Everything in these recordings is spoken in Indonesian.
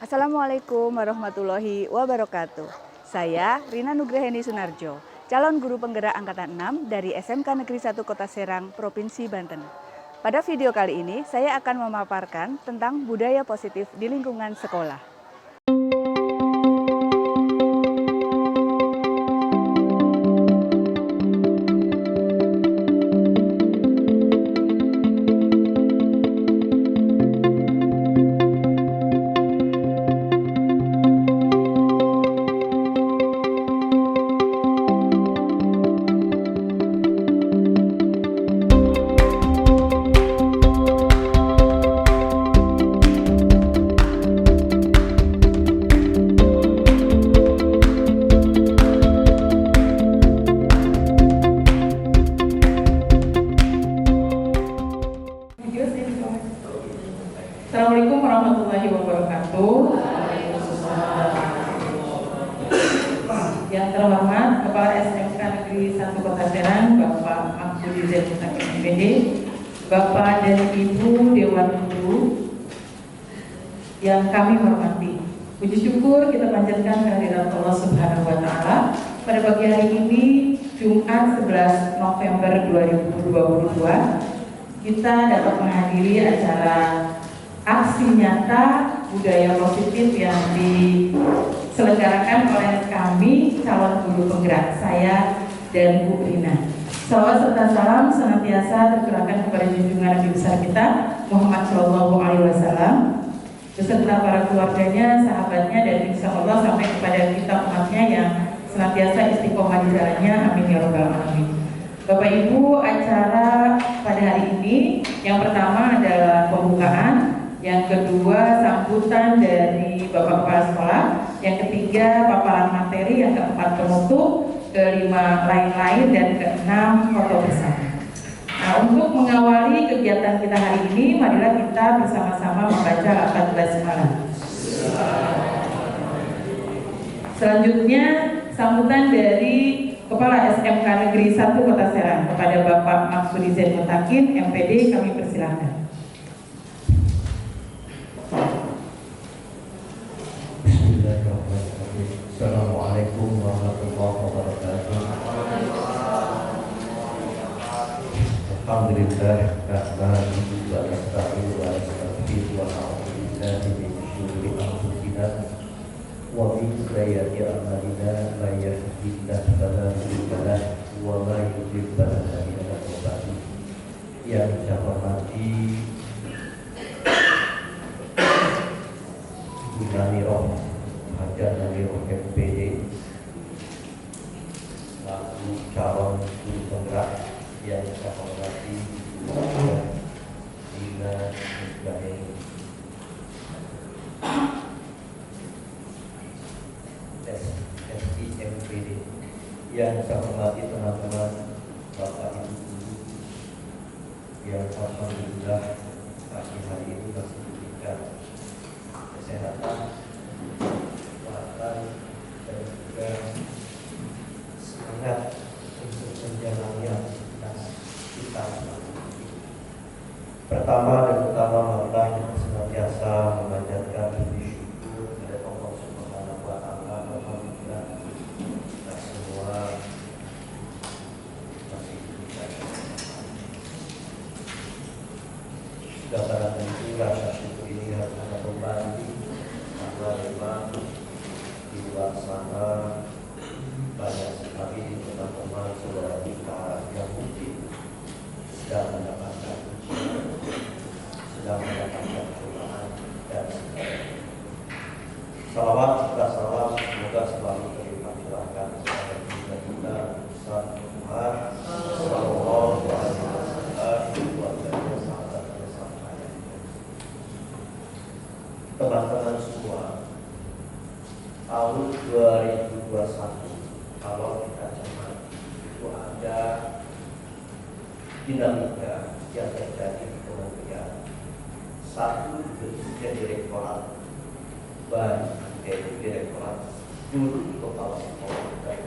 Assalamualaikum warahmatullahi wabarakatuh. Saya Rina Nugraheni Sunarjo, calon guru penggerak angkatan 6 dari SMK Negeri 1 Kota Serang, Provinsi Banten. Pada video kali ini, saya akan memaparkan tentang budaya positif di lingkungan sekolah. Assalamualaikum warahmatullahi wabarakatuh. Yang terhormat Kepala SMK Negeri 1 Kota Serang, Bapak Maksudi Z. MPD, Bapak dan Ibu Dewan Guru yang kami hormati. Puji syukur kita panjatkan kehadirat Allah Subhanahu wa Ta'ala pada pagi hari ini, Jumat 11 November 2022, kita dapat menghadiri acara aksi nyata budaya positif yang diselenggarakan oleh kami calon guru penggerak, saya dan Bu Rina. Salawat serta salam senantiasa tercurahkan kepada junjungan Nabi besar kita Muhammad Shallallahu Alaihi Wasallam beserta para keluarganya, sahabatnya, dan insya Allah sampai kepada kita umatnya yang senantiasa istiqomah di jalannya. Amin ya rabbal alamin. Bapak Ibu, acara pada hari ini yang pertama adalah pembukaan, yang kedua sambutan dari Bapak Kepala Sekolah, yang ketiga paparan materi, yang keempat penutup, kelima lain-lain, dan keenam foto bersama. Nah, untuk mengawali kegiatan kita hari ini, marilah kita bersama-sama membaca 14 malam. Selanjutnya sambutan dari Kepala SMK Negeri 1 Kota Serang kepada Bapak Maksudi Z. Mutakin, MPD, kami persilahkan. Assalamualaikum warahmatullahi wabarakatuh. Alhamdulillah, nahmaduhu wa nasta'inuhu wa nastaghfiruh wa na'udzu billahi min shururi anfusina wa min sayyiati a'malina, may yahdihillahu fala mudilla lahu wa may yudlil fala hadiya lahu. Yang saya hormati Ibu Namiroh Hajar Namiroh MPD selaku calon guru penggerak, yang saya hormati Dina Nugraheni SIMPD, yang saya hormati teman-teman Bapak Ibu guru yang alhamdulillah pagi hari ini masih diberikan kesehatan, kekuatan, dan juga semangat untuk menjalani aktivitas kita. Pertama dan utama, marilah kita senantiasa memanjatkan puji syukur kepada Allah Subhanahu wa Ta'ala. Alhamdulillah kita semua masih diberikan. Sudah pada tentu rasa syukur ini harus kita kembali, karena memang di luar sana banyak sekali teman-teman saudara kita yang mungkin sedang mendapatkan ujian, sedang mendapatkan cobaan, dan sebagainya. Salawat serta salam semoga selalu terlimpah curahkan kepada kita besar Tuhan Sallallahu Alaihi Wasallam, keluarganya, sahabatnya, sampai teman-teman semua. Tahun 2021 kalau kita cermati itu ada dinamika yang terjadi di kementerian. Satu, bentuknya direktorat baru, yaitu direktorat guru kepala sekolah dan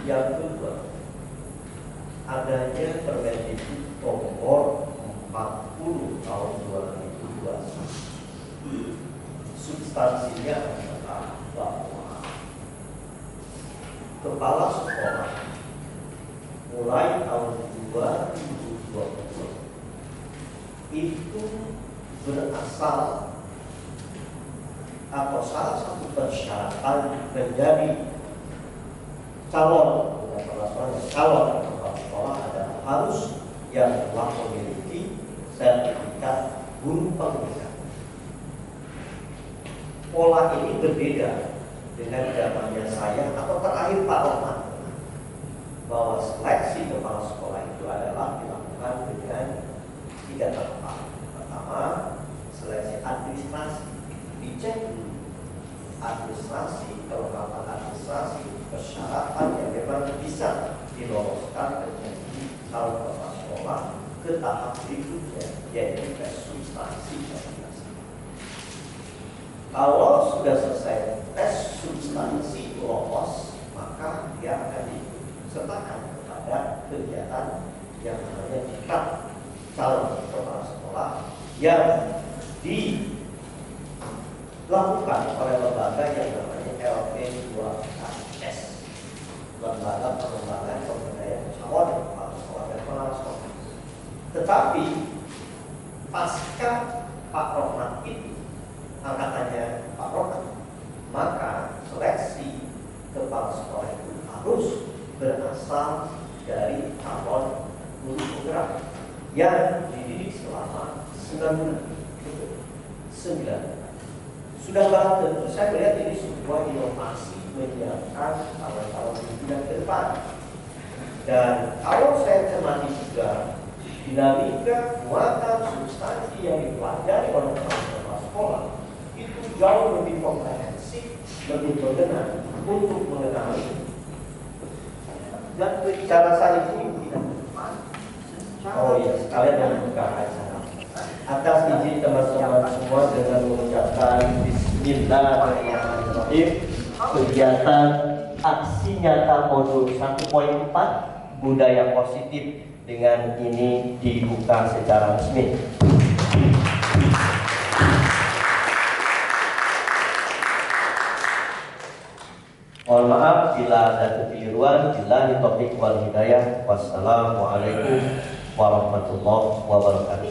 yang kedua, adanya Permendikbud nomor 40 tahun 2021 substansinya adalah bahwa kepala sekolah mulai tahun 2020 itu berasal atau salah satu persyaratan menjadi calon kepala sekolah adalah harus yang telah memiliki sertifikat guru penggerak. Pola ini berbeda dengan zamannya saya atau terakhir Pak Rahmat, bahwa seleksi kepala sekolah itu adalah dilakukan dengan 3 tahap. Pertama, seleksi administrasi, dicek dulu administrasi, kelengkapan administrasi, persyaratan yang memang bisa diloloskan menjadi calon kepala sekolah ke tahap berikutnya, yaitu tes substansi administrasi. Kalau sudah selesai tes substansi lolos, maka dia akan disertakan kepada kegiatan yang namanya diklat calon kepala sekolah yang dilakukan oleh lembaga yang namanya LP2KS, Lembaga Pengembangan Pemberdayaan Calon Kepala Sekolah dan Pengawas Sekolah. Tetapi pasca Pak Rohmat itu, angkatannya Pak Rohmat, maka seleksi kepala sekolah itu harus berasal dari calon guru penggerak yang dididik selama 9 bulan. 9 bulan. Sudah barang tentu saya melihat ini sebuah inovasi menyiapkan calon-calon pimpinan ke depan. Dan kalau saya cermati juga dinamika muatan substansi yang dipelajari oleh kepala sekolah itu jauh lebih komprehensif, lebih berkenan untuk mengenali dan cara saya ini tidak tepat. Oh iya, sekalian yang buka acara. Atas izin teman-teman semua dengan mengucapkan Bismillahirrahmanirrahim, kegiatan aksi nyata modul 1.4 budaya positif dengan ini dibuka secara resmi. Mohon maaf bila ada kekeliruan. Billahi taufiq wal hidayah. Wassalamualaikum warahmatullahi wabarakatuh.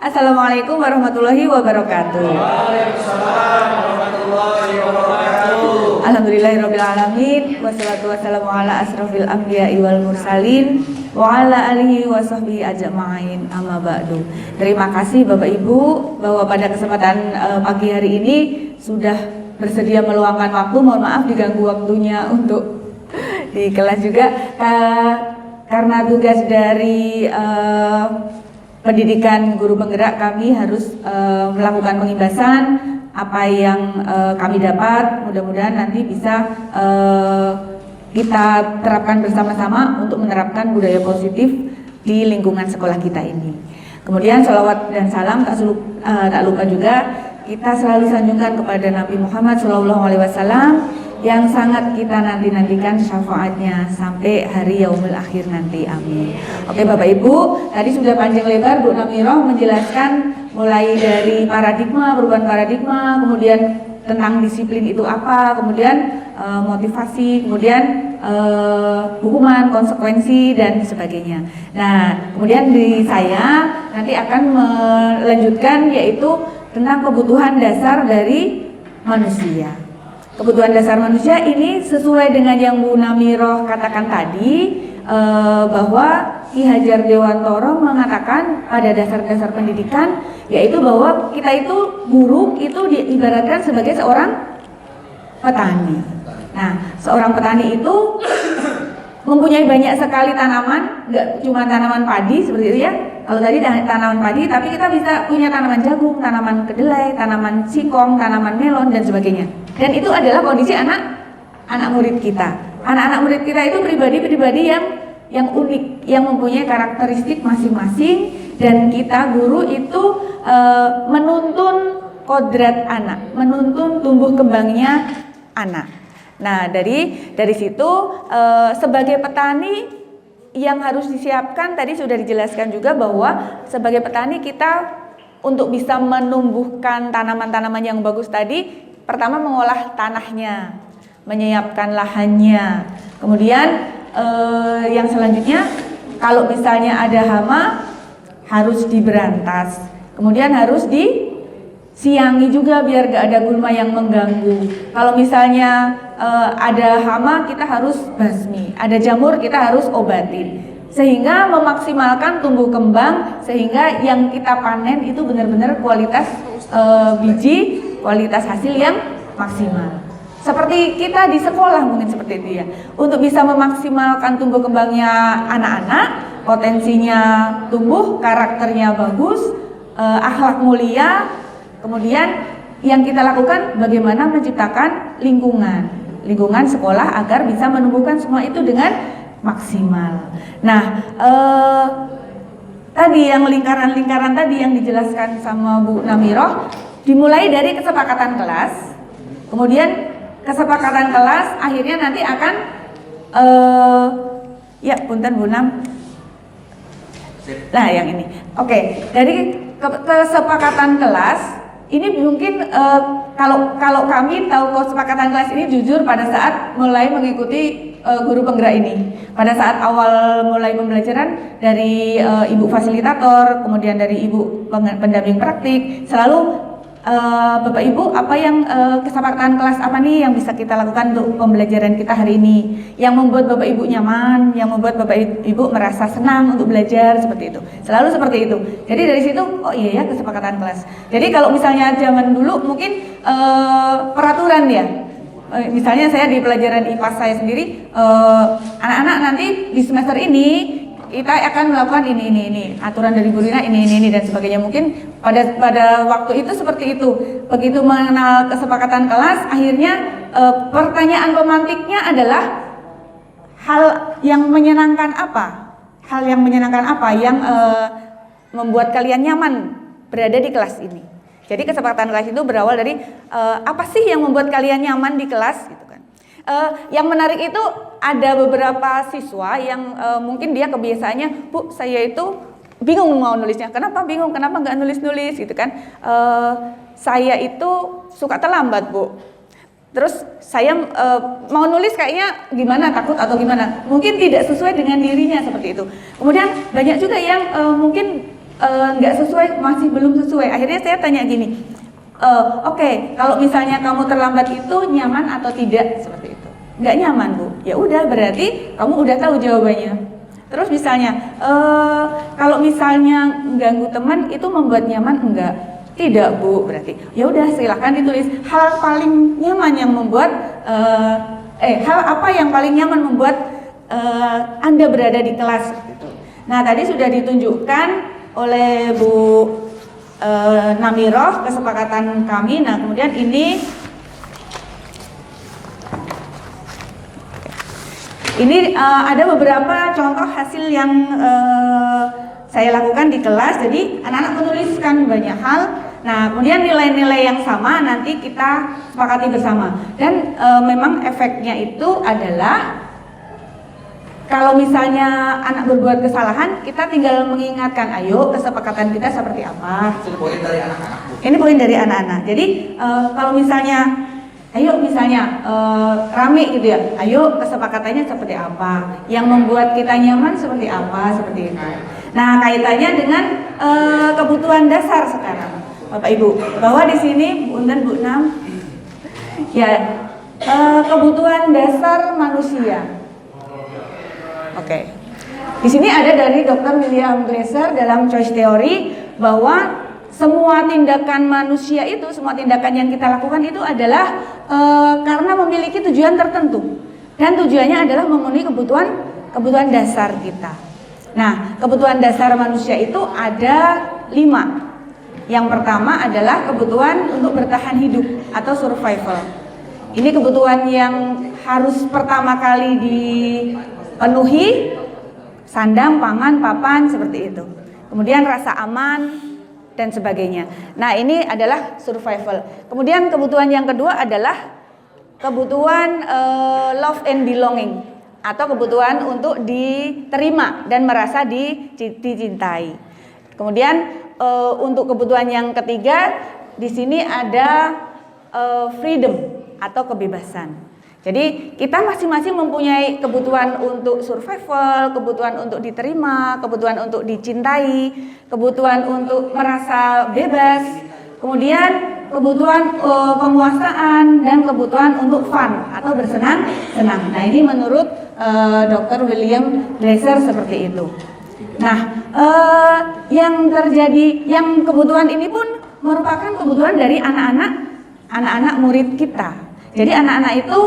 Assalamualaikum warahmatullahi wabarakatuh. Waalaikumsalam warahmatullahi wabarakatuh. Alhamdulillahirabbil alamin, wassalatu wassalamu ala asrofil anbiya'i wal mursalin wa ala alihi wa sahbihi ajma'in, amma ba'du. Terima kasih Bapak Ibu bahwa pada kesempatan pagi hari ini sudah bersedia meluangkan waktu. Mohon maaf diganggu waktunya untuk di kelas juga karena tugas dari pendidikan guru penggerak, kami harus melakukan pengimbasan apa yang kami dapat. Mudah-mudahan nanti bisa kita terapkan bersama-sama untuk menerapkan budaya positif di lingkungan sekolah kita ini. Kemudian sholawat dan salam tak lupa juga kita selalu sanjungkan kepada Nabi Muhammad SAW yang sangat kita nantikan syafaatnya sampai hari yaumul akhir nanti, amin. Oke Bapak Ibu, tadi sudah panjang lebar Bu Namiroh menjelaskan mulai dari paradigma, perubahan paradigma, kemudian tentang disiplin itu apa, kemudian motivasi, kemudian hukuman, konsekuensi dan sebagainya. Nah, kemudian di saya nanti akan melanjutkan yaitu tentang kebutuhan dasar dari manusia. Kebutuhan dasar manusia ini sesuai dengan yang Bu Namiroh katakan tadi, bahwa Ki Hajar Dewantoro mengatakan pada dasar-dasar pendidikan, yaitu bahwa kita itu guru itu diibaratkan sebagai seorang petani. Nah, seorang petani itu mempunyai banyak sekali tanaman, nggak cuma tanaman padi seperti itu ya. Kalau tadi tanaman padi, tapi kita bisa punya tanaman jagung, tanaman kedelai, tanaman singkong, tanaman melon dan sebagainya. Dan itu adalah kondisi anak murid kita. Anak-anak murid kita itu pribadi-pribadi yang unik, yang mempunyai karakteristik masing-masing, dan kita guru itu menuntun kodrat anak, menuntun tumbuh kembangnya anak. Nah, dari situ sebagai petani yang harus disiapkan tadi sudah dijelaskan juga bahwa sebagai petani kita untuk bisa menumbuhkan tanaman-tanaman yang bagus tadi, pertama mengolah tanahnya, menyiapkan lahannya. Kemudian yang selanjutnya, kalau misalnya ada hama harus diberantas. Kemudian harus disiangi juga biar gak ada gulma yang mengganggu. Kalau misalnya ada hama, kita harus basmi. Ada jamur, kita harus obatin. Sehingga memaksimalkan tumbuh kembang, sehingga yang kita panen itu benar-benar kualitas biji, kualitas hasil yang maksimal. Seperti kita di sekolah mungkin seperti itu ya. Untuk bisa memaksimalkan tumbuh kembangnya anak-anak, potensinya tumbuh, karakternya bagus, akhlak mulia. Kemudian yang kita lakukan bagaimana menciptakan lingkungan sekolah agar bisa menumbuhkan semua itu dengan maksimal. Nah, tadi yang lingkaran-lingkaran tadi yang dijelaskan sama Bu Namiroh, dimulai dari kesepakatan kelas, kemudian kesepakatan kelas akhirnya nanti akan ya punten Bu Nam. Nah, yang ini. Oke, dari kesepakatan kelas ini mungkin kalau kami tahu kesepakatan kelas ini jujur pada saat mulai mengikuti guru penggerak ini. Pada saat awal mulai pembelajaran dari ibu fasilitator, kemudian dari ibu pendamping praktik, selalu Bapak Ibu apa yang kesepakatan kelas apa nih yang bisa kita lakukan untuk pembelajaran kita hari ini, yang membuat Bapak Ibu nyaman, yang membuat Bapak Ibu merasa senang untuk belajar, seperti itu. Selalu seperti itu. Jadi dari situ, oh iya ya kesepakatan kelas. Jadi kalau misalnya zaman dulu mungkin peraturan ya. Misalnya saya di pelajaran IPA saya sendiri, anak-anak nanti di semester ini kita akan melakukan ini, aturan dari Bu Rina ini dan sebagainya. Mungkin pada waktu itu seperti itu. Begitu mengenal kesepakatan kelas, akhirnya pertanyaan pemantiknya adalah hal yang menyenangkan apa? Hal yang menyenangkan apa yang membuat kalian nyaman berada di kelas ini? Jadi kesepakatan kelas itu berawal dari apa sih yang membuat kalian nyaman di kelas gitu kan. Yang menarik itu ada beberapa siswa yang mungkin dia kebiasaannya, Bu, saya itu bingung mau nulisnya. Kenapa bingung? Kenapa nggak nulis-nulis gitu kan? Saya itu suka terlambat, Bu. Terus saya mau nulis kayaknya gimana, takut atau gimana. Mungkin tidak sesuai dengan dirinya seperti itu. Kemudian banyak juga yang mungkin nggak sesuai, masih belum sesuai. Akhirnya saya tanya gini, oke, kalau misalnya kamu terlambat itu nyaman atau tidak, seperti itu. Nggak nyaman, Bu. Ya udah, berarti kamu udah tahu jawabannya. Terus misalnya, kalau misalnya ganggu teman itu membuat nyaman enggak? Tidak, Bu. Berarti ya udah, silahkan ditulis hal paling nyaman yang membuat hal apa yang paling nyaman membuat Anda berada di kelas gitu. Nah, tadi sudah ditunjukkan oleh Bu Namiroh kesepakatan kami. Nah, kemudian ini ada beberapa contoh hasil yang saya lakukan di kelas. Jadi anak-anak menuliskan banyak hal. Nah, kemudian nilai-nilai yang sama nanti kita sepakati bersama. Dan memang efeknya itu adalah kalau misalnya anak berbuat kesalahan, kita tinggal mengingatkan, ayo kesepakatan kita seperti apa. Ini poin dari anak-anak. Ini poin dari anak-anak. Jadi kalau misalnya, ayo misalnya rame gitu ya, ayo kesepakatannya seperti apa, yang membuat kita nyaman seperti apa, seperti itu. Nah, kaitannya dengan kebutuhan dasar sekarang, Bapak Ibu, bahwa di sini Bu Nam, ya kebutuhan dasar manusia. Oke. Di sini ada dari Dr. William Glasser dalam Choice Theory bahwa semua tindakan manusia itu, semua tindakan yang kita lakukan itu adalah karena memiliki tujuan tertentu, dan tujuannya adalah memenuhi kebutuhan dasar kita. Nah, kebutuhan dasar manusia itu ada 5. Yang pertama adalah kebutuhan untuk bertahan hidup atau survival. Ini kebutuhan yang harus pertama kali dipenuhi, sandang, pangan, papan, seperti itu. Kemudian rasa aman dan sebagainya. Nah, ini adalah survival. Kemudian kebutuhan yang kedua adalah kebutuhan love and belonging, atau kebutuhan untuk diterima dan merasa dicintai. Kemudian untuk kebutuhan yang ketiga di sini ada freedom atau kebebasan. Jadi kita masing-masing mempunyai kebutuhan untuk survival, kebutuhan untuk diterima, kebutuhan untuk dicintai, kebutuhan untuk merasa bebas, kemudian kebutuhan penguasaan dan kebutuhan untuk fun atau bersenang-senang. Nah, ini menurut Dr. William Glasser seperti itu. Nah, yang terjadi, yang kebutuhan ini pun merupakan kebutuhan dari anak-anak murid kita. Jadi anak-anak itu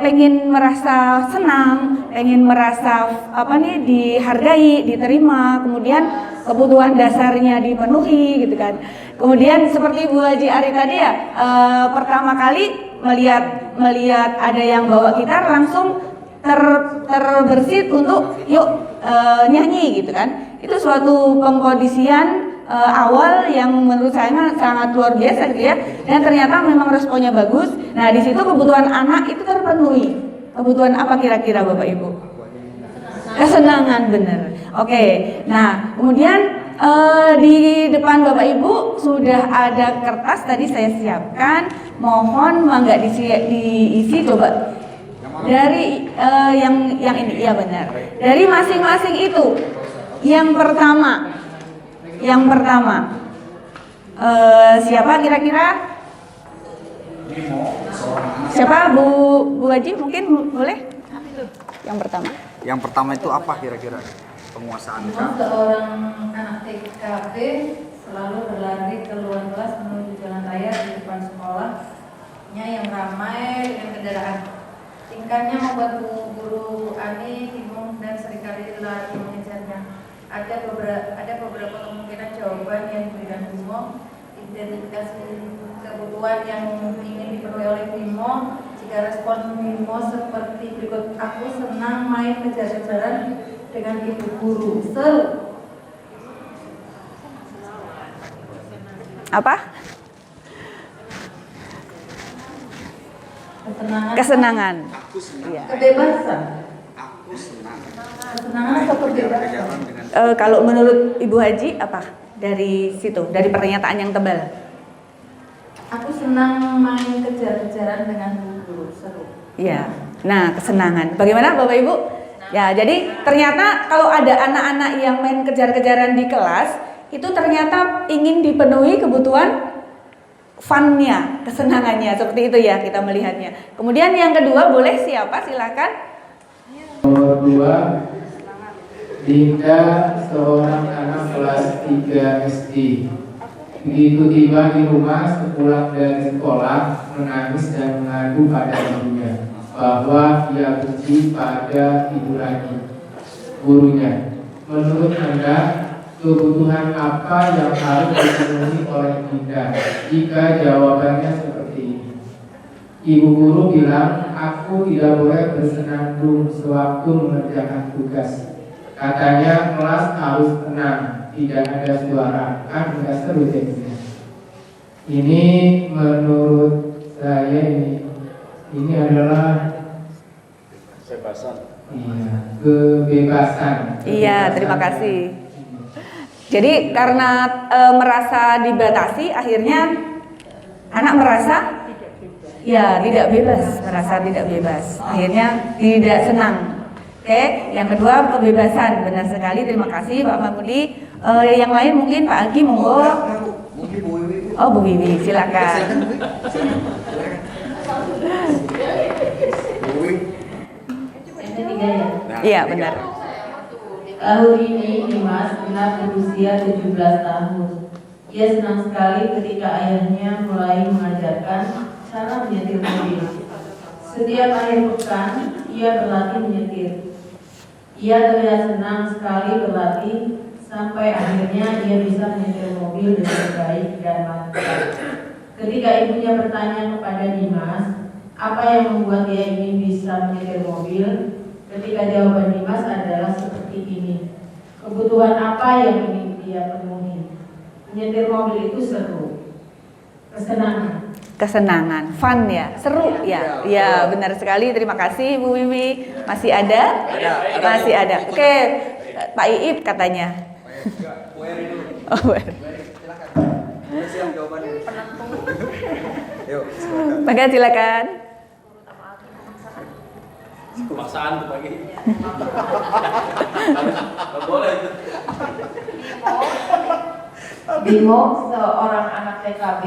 pengen merasa senang, pengen merasa dihargai, diterima, kemudian kebutuhan dasarnya dipenuhi gitu kan. Kemudian seperti Bu Haji Ari tadi ya, pertama kali melihat ada yang bawa gitar langsung terbersit untuk yuk nyanyi gitu kan. Itu suatu pengkondisian awal yang menurut saya sangat luar biasa gitu ya, dan ternyata memang responnya bagus. Nah, di situ kebutuhan anak itu terpenuhi. Kebutuhan apa kira-kira Bapak Ibu? Kesenangan, bener. Oke. Nah, kemudian di depan Bapak Ibu sudah ada kertas tadi saya siapkan. Mohon mangga diisi coba dari yang ini, iya benar. Dari masing-masing itu. Yang pertama, siapa kira-kira? Siapa Bu Haji mungkin boleh? Yang pertama. Yang pertama itu apa kira-kira penguasaan? Seorang anak TKP selalu berlari keluar kelas menuju jalan raya di depan sekolahnya yang ramai dengan kendaraan. Tingkahnya membuat guru Ani bingung dan seringkali lari mengejarnya. Ada beberapa kemungkinan jawaban yang diberikan Bimo. Identifikasi kebutuhan yang ingin dipenuhi oleh Bimo. Jika respon Bimo seperti berikut: aku senang main kejar-kejaran dengan ibu guru. Apa? Kesenangan. Iya. Kebebasan. Aku senang. Kesenangan atau kebebasan? Kalau menurut Ibu Haji apa dari situ, dari pernyataan yang tebal? Aku senang main kejar-kejaran dengan guru, seru. Iya. Nah, kesenangan. Bagaimana Bapak Ibu? Ya, jadi ternyata kalau ada anak-anak yang main kejar-kejaran di kelas, itu ternyata ingin dipenuhi kebutuhan fun-nya, kesenangannya. Seperti itu ya kita melihatnya. Kemudian yang kedua, boleh siapa? Silakan. Nomor 2, Dinda, seorang anak kelas 3 SD. Begitu tiba di rumah sepulang dari sekolah, menangis dan mengadu pada ibunya bahwa ia benci pada ibu lagi, gurunya. Menurut Anda, kebutuhan apa yang harus dipenuhi oleh Dinda jika jawabannya seperti ini? Ibu guru bilang, aku tidak boleh bersenandung sewaktu mengerjakan tugas. Katanya kelas harus tenang, tidak ada suara, kan nggak seru jadinya. Ini menurut saya ini adalah kebebasan. Iya, kebebasan. Iya, terima kasih. Jadi karena merasa dibatasi, akhirnya anak merasa ya tidak bebas, merasa tidak bebas. Akhirnya tidak senang. Oke, yang kedua kebebasan, benar sekali. Terima kasih Pak Mahmudi. Yang lain mungkin Pak Agi, monggo. Oh, Bu Wiwi, silakan. Yang ketiga ya. Iya, benar. Tahun ini Dimas genap berusia 17 tahun. Ia senang sekali ketika ayahnya mulai mengajarkan cara menyetir mobil. Setiap akhir pekan, ia berlatih menyetir. Ia terlihat senang sekali berlatih sampai akhirnya ia bisa menyetir mobil dengan baik dan lancar. Ketika ibunya bertanya kepada Dimas, apa yang membuat dia ingin bisa menyetir mobil? Ketika jawaban Dimas adalah seperti ini. Kebutuhan apa yang ingin dia penuhi? Menyetir mobil itu seru. Kesenangan. Kesenangan, fun ya, seru ya. Ya, benar sekali. Terima kasih Bu Wiwi. Masih ada? Masih ada. Oke, Pak Iip katanya. Oh, baru. Udah siap jawabannya. Yuk, silakan. Maka silakan. Kemaksaan tuh pagi. Nggak boleh itu. Bimo, seorang anak TKB,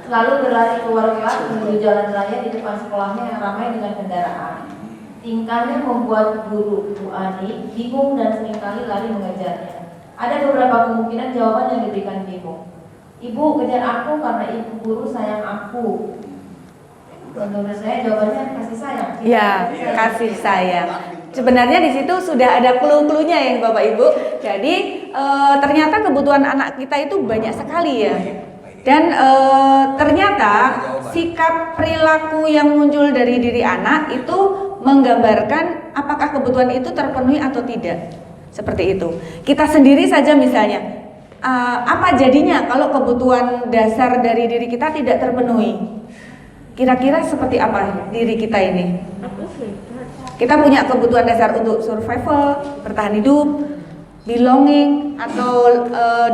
selalu berlari keluar kelas menuju jalan raya di depan sekolahnya yang ramai dengan kendaraan. Tingkahnya membuat guru Bu Ani bingung dan seringkali lari mengejarnya. Ada beberapa kemungkinan jawaban yang diberikan Bimo. Ibu kejar aku karena ibu guru sayang aku. Menurut saya jawabannya kasih sayang. Ya, kasih sayang. Sebenarnya di situ sudah ada clue-cluenya ya Bapak Ibu. Jadi ternyata kebutuhan anak kita itu banyak sekali ya. Dan ternyata sikap perilaku yang muncul dari diri anak itu menggambarkan apakah kebutuhan itu terpenuhi atau tidak. Seperti itu. Kita sendiri saja misalnya, apa jadinya kalau kebutuhan dasar dari diri kita tidak terpenuhi? Kira-kira seperti apa diri kita ini? Kita punya kebutuhan dasar untuk survival, bertahan hidup, belonging atau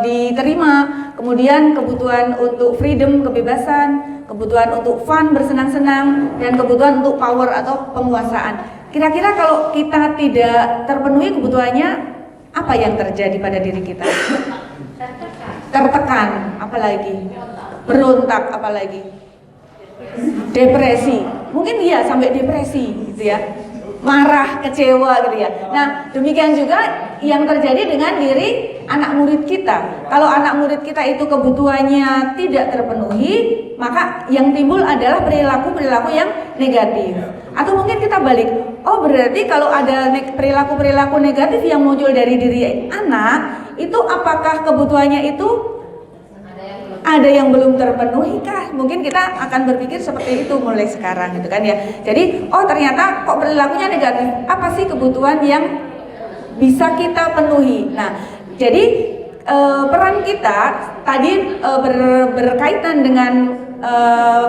diterima, kemudian kebutuhan untuk freedom, kebebasan, kebutuhan untuk fun, bersenang-senang, dan kebutuhan untuk power atau penguasaan. Kira-kira kalau kita tidak terpenuhi kebutuhannya, apa yang terjadi pada diri kita? Tertekan, apalagi? Berontak, apalagi? Depresi, mungkin iya sampai depresi gitu ya, marah, kecewa gitu ya. Nah demikian juga yang terjadi dengan diri anak murid kita. Kalau anak murid kita itu kebutuhannya tidak terpenuhi, maka yang timbul adalah perilaku-perilaku yang negatif. Atau mungkin kita balik, oh berarti kalau ada perilaku-perilaku negatif yang muncul dari diri anak, itu apakah kebutuhannya itu ada yang belum terpenuhi kah? Mungkin kita akan berpikir seperti itu mulai sekarang gitu kan ya. Jadi oh ternyata kok perilakunya negatif. Apa sih kebutuhan yang bisa kita penuhi? Nah jadi peran kita tadi berkaitan dengan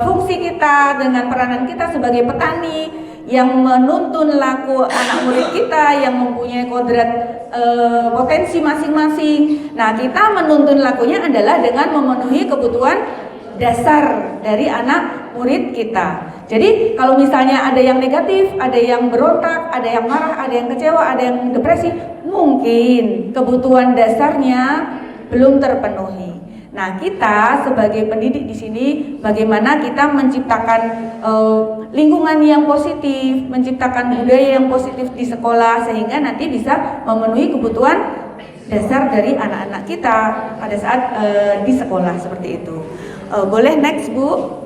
fungsi kita, dengan peranan kita sebagai petani yang menuntun laku anak murid kita yang mempunyai kodrat potensi masing-masing. Nah, kita menuntun lakunya adalah dengan memenuhi kebutuhan dasar dari anak murid kita. Jadi, kalau misalnya ada yang negatif, ada yang berontak, ada yang marah, ada yang kecewa, ada yang depresi, mungkin kebutuhan dasarnya belum terpenuhi. Nah, kita sebagai pendidik di sini bagaimana kita menciptakan lingkungan yang positif, menciptakan budaya yang positif di sekolah sehingga nanti bisa memenuhi kebutuhan dasar dari anak-anak kita pada saat di sekolah seperti itu. Boleh next, Bu?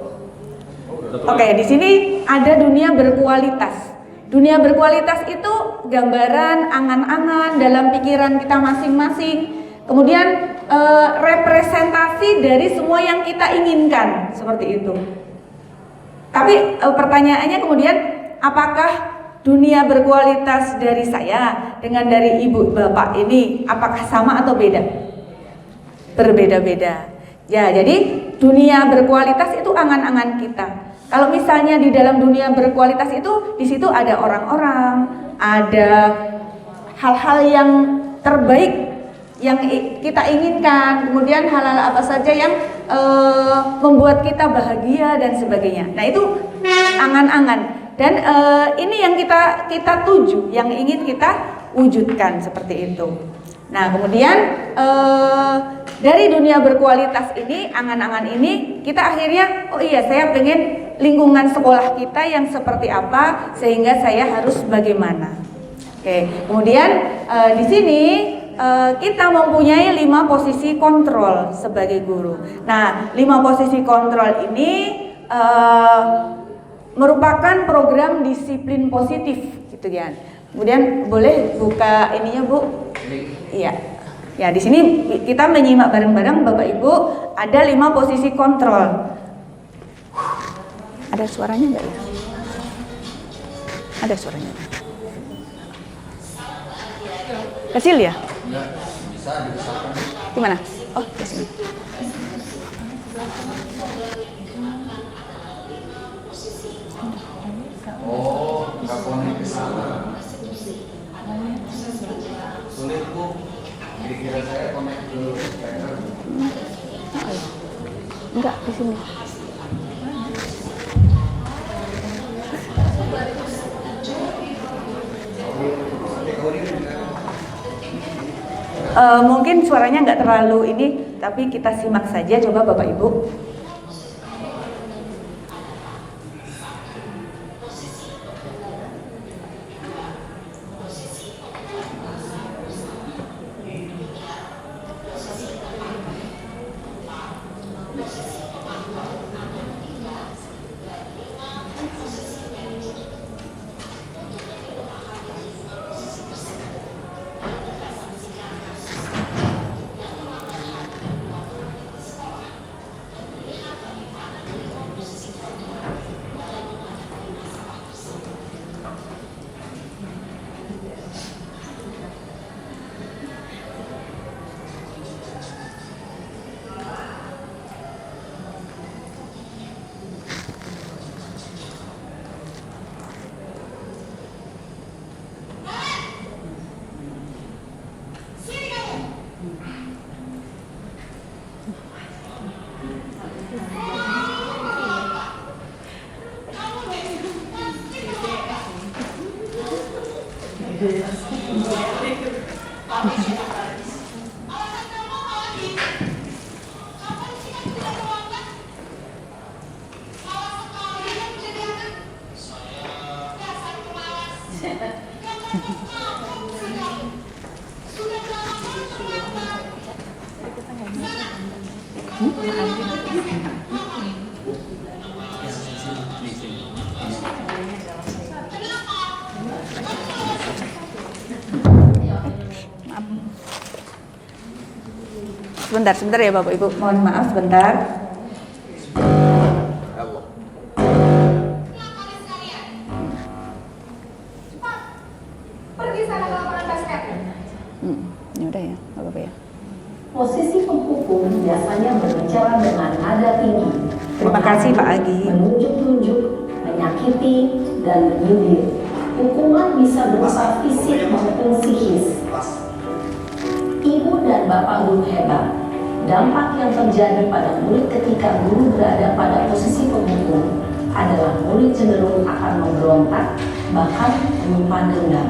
Oke, di sini ada dunia berkualitas. Dunia berkualitas itu gambaran angan-angan dalam pikiran kita masing-masing. Kemudian representasi dari semua yang kita inginkan seperti itu. Tapi pertanyaannya kemudian apakah dunia berkualitas dari saya dengan dari ibu bapak ini apakah sama atau beda? Berbeda-beda. Ya, jadi dunia berkualitas itu angan-angan kita. Kalau misalnya di dalam dunia berkualitas itu di situ ada orang-orang, ada hal-hal yang terbaik yang kita inginkan, kemudian hal-hal apa saja yang membuat kita bahagia dan sebagainya. Nah itu angan-angan dan ini yang kita tuju, yang ingin kita wujudkan seperti itu. Nah kemudian dari dunia berkualitas ini, angan-angan ini kita akhirnya, oh iya saya pengen lingkungan sekolah kita yang seperti apa sehingga saya harus bagaimana. Oke, kemudian di sini kita mempunyai 5 posisi kontrol sebagai guru. Nah, 5 posisi kontrol ini merupakan program disiplin positif, gitu kan. Kemudian boleh buka ininya, Bu? Iya. Ya, di sini kita menyimak bareng-bareng Bapak Ibu ada 5 posisi kontrol. Ada suaranya nggak ya? Ada suaranya. Kecil ya? Bisa dibesarkan. Gimana? Oh, di sini. Oh, nggak connect ke sana. Sulit, Bu. Kira-kira saya connect ke speaker. Enggak, di sini. Mungkin suaranya nggak terlalu ini, tapi kita simak saja coba Bapak Ibu. Sebentar ya Bapak Ibu, mohon maaf sebentar. Allah. Pergi sana ke lapangan basket. Ya udah ya, nggak apa-apa ya. Posisi penghukum biasanya berbicara dengan nada tinggi. Terima kasih Pak Agi. Menunjuk-nunjuk, menyakiti, dan menyindir. Hukuman bisa berupa fisik maupun psikis. Ibu dan bapak guru hebat. Dampak yang terjadi pada murid ketika guru berada pada posisi penghukum adalah murid cenderung akan memberontak, bahkan menyimpan dendam.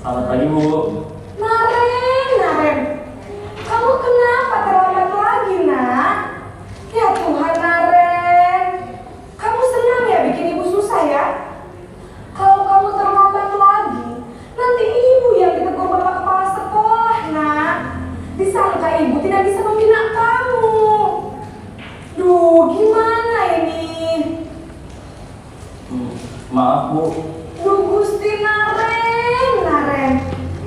Selamat pagi Bu. Naren, kamu kenapa terlambat lagi nak? Ya Tuhan Naren, kamu senang ya bikin ibu susah ya? Kalau kamu terlambat lagi, nanti ibu yang ditegur bapak kepala sekolah nak. Disangka ibu tidak bisa membina kamu. Duh, gimana ini? Maaf Bu. Duh Gusti Naren,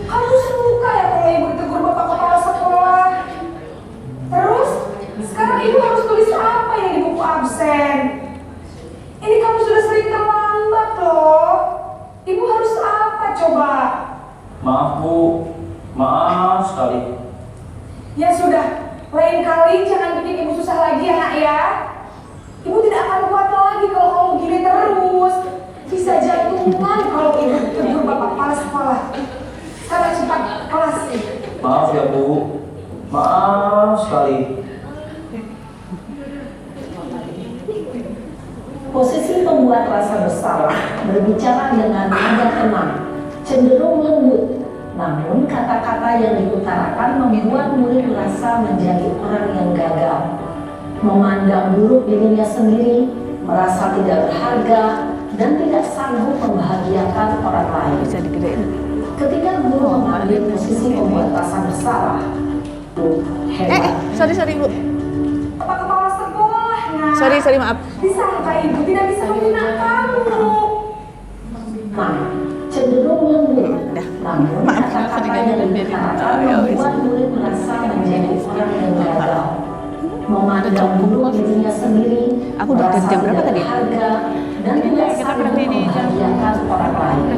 kamu suka ya kalau ibu ditegur bapak kepala sekolah? Terus, sekarang ibu harus tulis apa yang di buku absen? Ini kamu sudah sering terlambat loh. Ibu harus apa coba? Maaf Bu. Maaf sekali. Ya sudah, lain kali jangan bikin ibu susah lagi ya nak ya. Ibu tidak akan kuat lagi kalau kamu begini terus. Bisa jantungan kalau ibu tegur bapak kepala sekolah. Sekarang cepat kelas. Maaf ya Bu. Maaf sekali. Posisi pembuat rasa bersalah berbicara dengan nada tenang, cenderung lembut. Namun kata-kata yang diutarakan membuat murid merasa menjadi orang yang gagal, memandang buruk dirinya sendiri, merasa tidak berharga, dan tidak sanggup membahagiakan orang lain. Bisa digedein. Ketika guru mengambil posisi pembuat rasa bersalah, hebat. Sorry Bu. Bapak kepala sekolah nak. Sorry maaf. Disangka ibu tidak bisa membina kamu. Cenderung lembut. Namun Maaf, kata-kata sering yang diutarakan membuat murid merasa menjadi orang yang gagal, memandang buruk dirinya sendiri, Aku udah dari jam berapa tadi? Harga dan tidak saling membahagiakan orang lain.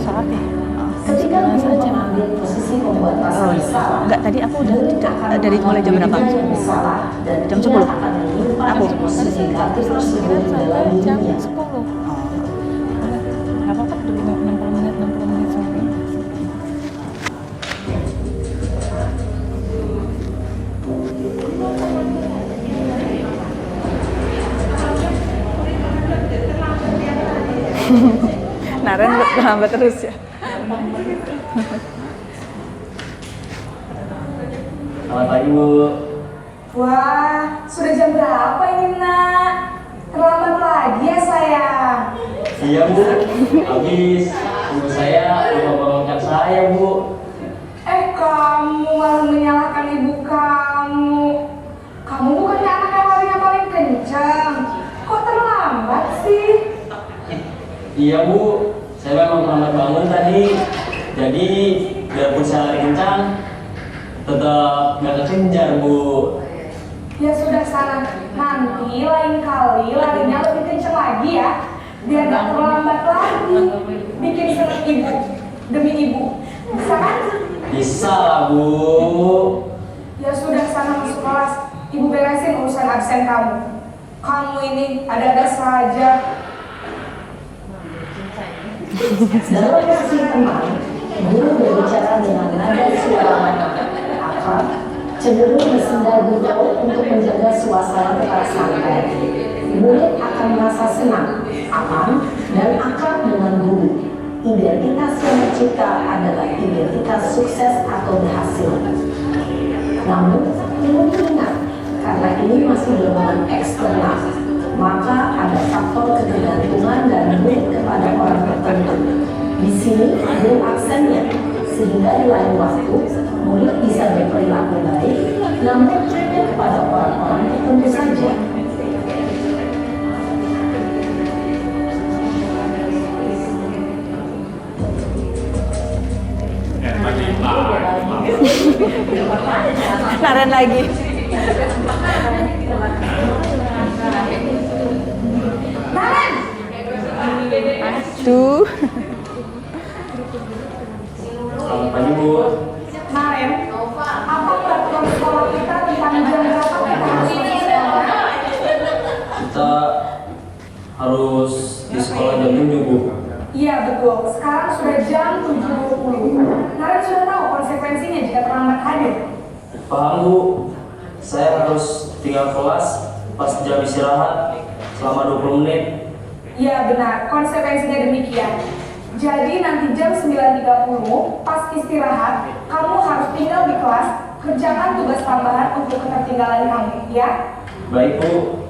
Ketika Guru mengambil posisi membuat pasal bersalah, Enggak, tadi aku udah dari mulai jam berapa? Jam 10. Aku negatif tersebut dalam dirinya. Nggak apa-apa, 60 menit sampai. Naren lambat terus ya. Selamat pagi Bu. Wah, sudah jam berapa ini nak? Terlambat lagi ya sayang. Iya Bu, habis ibu saya lupa bangunkan saya Bu. Kamu malah menyalahkan ibu kamu. Kamu bukannya anak yang larinya paling kencang. Kok terlambat sih? Iya Bu, saya memang terlambat bangun tadi. Jadi biarpun saya lari kencang, tetap nggak kekejar Bu. Ya sudah sana, nanti lain kali larinya lebih kencang lagi ya. Biar gak terlambat lagi. Bikin seneng ibu, demi ibu. Bisa kan? Bisa lah Bu. Ya sudah sana masuk kelas. Ibu beresin urusan absen kamu. Kamu ini ada-ada saja. Dalam versi teman, guru berbicara dengan nada suara akrab, cenderung bersenda gurau untuk menjaga suasana tetap santai. Murid akan merasa senang, aman, dan akrab dengan guru. Identitas yang tercipta adalah identitas sukses atau berhasil. Namun, perlu diingat, karena ini masih dorongan eksternal, maka ada faktor ketergantungan dan murid kepada orang tertentu. Di sini belum absennya, sehingga di lain waktu murid bisa berperilaku baik, namun hanya kepada orang-orang tertentu saja. Naren lagi. Naren! Aduh. Selamat pagi Bu. Naren, apa peraturan sekolah kita tentang jam berapa kita harus masuk sekolah? Kita harus di sekolah jam 7 Bu. Iya betul, sekarang sudah jam 7.20. Naren sudah tahu konsekuensinya jika terlambat hadir. Paham Bu, saya harus tinggal kelas pas jam istirahat selama 20 menit. Iya benar, konsekuensinya demikian. Jadi nanti jam 9.30 pas istirahat, kamu harus tinggal di kelas, kerjakan tugas tambahan untuk ketertinggalan kamu, ya? Baik Bu.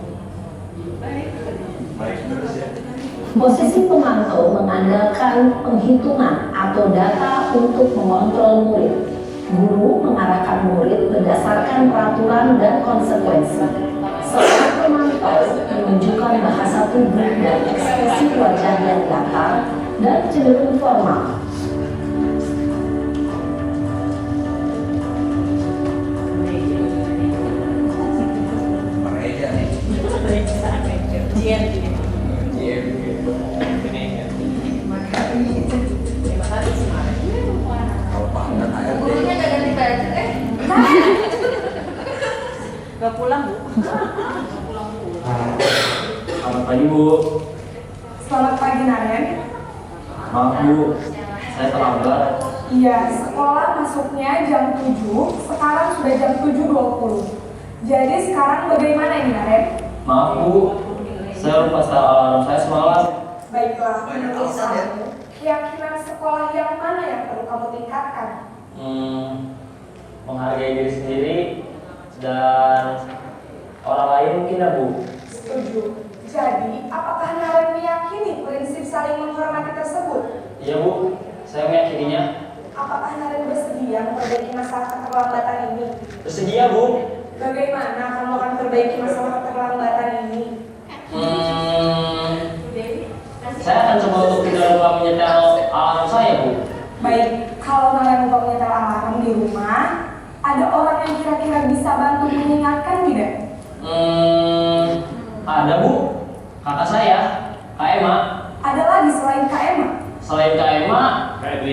Posisi pemantau mengandalkan penghitungan atau data untuk mengontrol murid. Guru mengarahkan murid berdasarkan peraturan dan konsekuensi. Seorang pemantau menunjukkan bahasa tubuh dan ekspresi wajah yang datar dan cenderung formal. Gak pulang Bu. Selamat pagi Bu. Selamat pagi Naren. Maaf Bu, saya terlambat. Iya, sekolah masuknya jam 7, sekarang sudah jam 7.20. Jadi sekarang bagaimana ini Naren? Maaf Bu, saya lupa setel alarm saya semalam. Baiklah, menurut kamu, keyakinan sekolah yang mana yang perlu kamu tingkatkan? Menghargai diri sendiri dan orang lain mungkin ya Bu. Setuju. Jadi, apakah Naren meyakini prinsip saling menghormati tersebut? Iya Bu, saya meyakininya. Apakah Naren bersedia memperbaiki masalah keterlambatan ini? Bersedia Bu. Bagaimana kamu akan perbaiki masalah keterlambatan ini? Saya akan coba untuk tidak lupa menyetel alarm saya Bu. Baik, kalau Naren lupa menyetel alarm di rumah, ada orang yang kira-kira bisa bantu mengingatkan tidak? Ada Bu.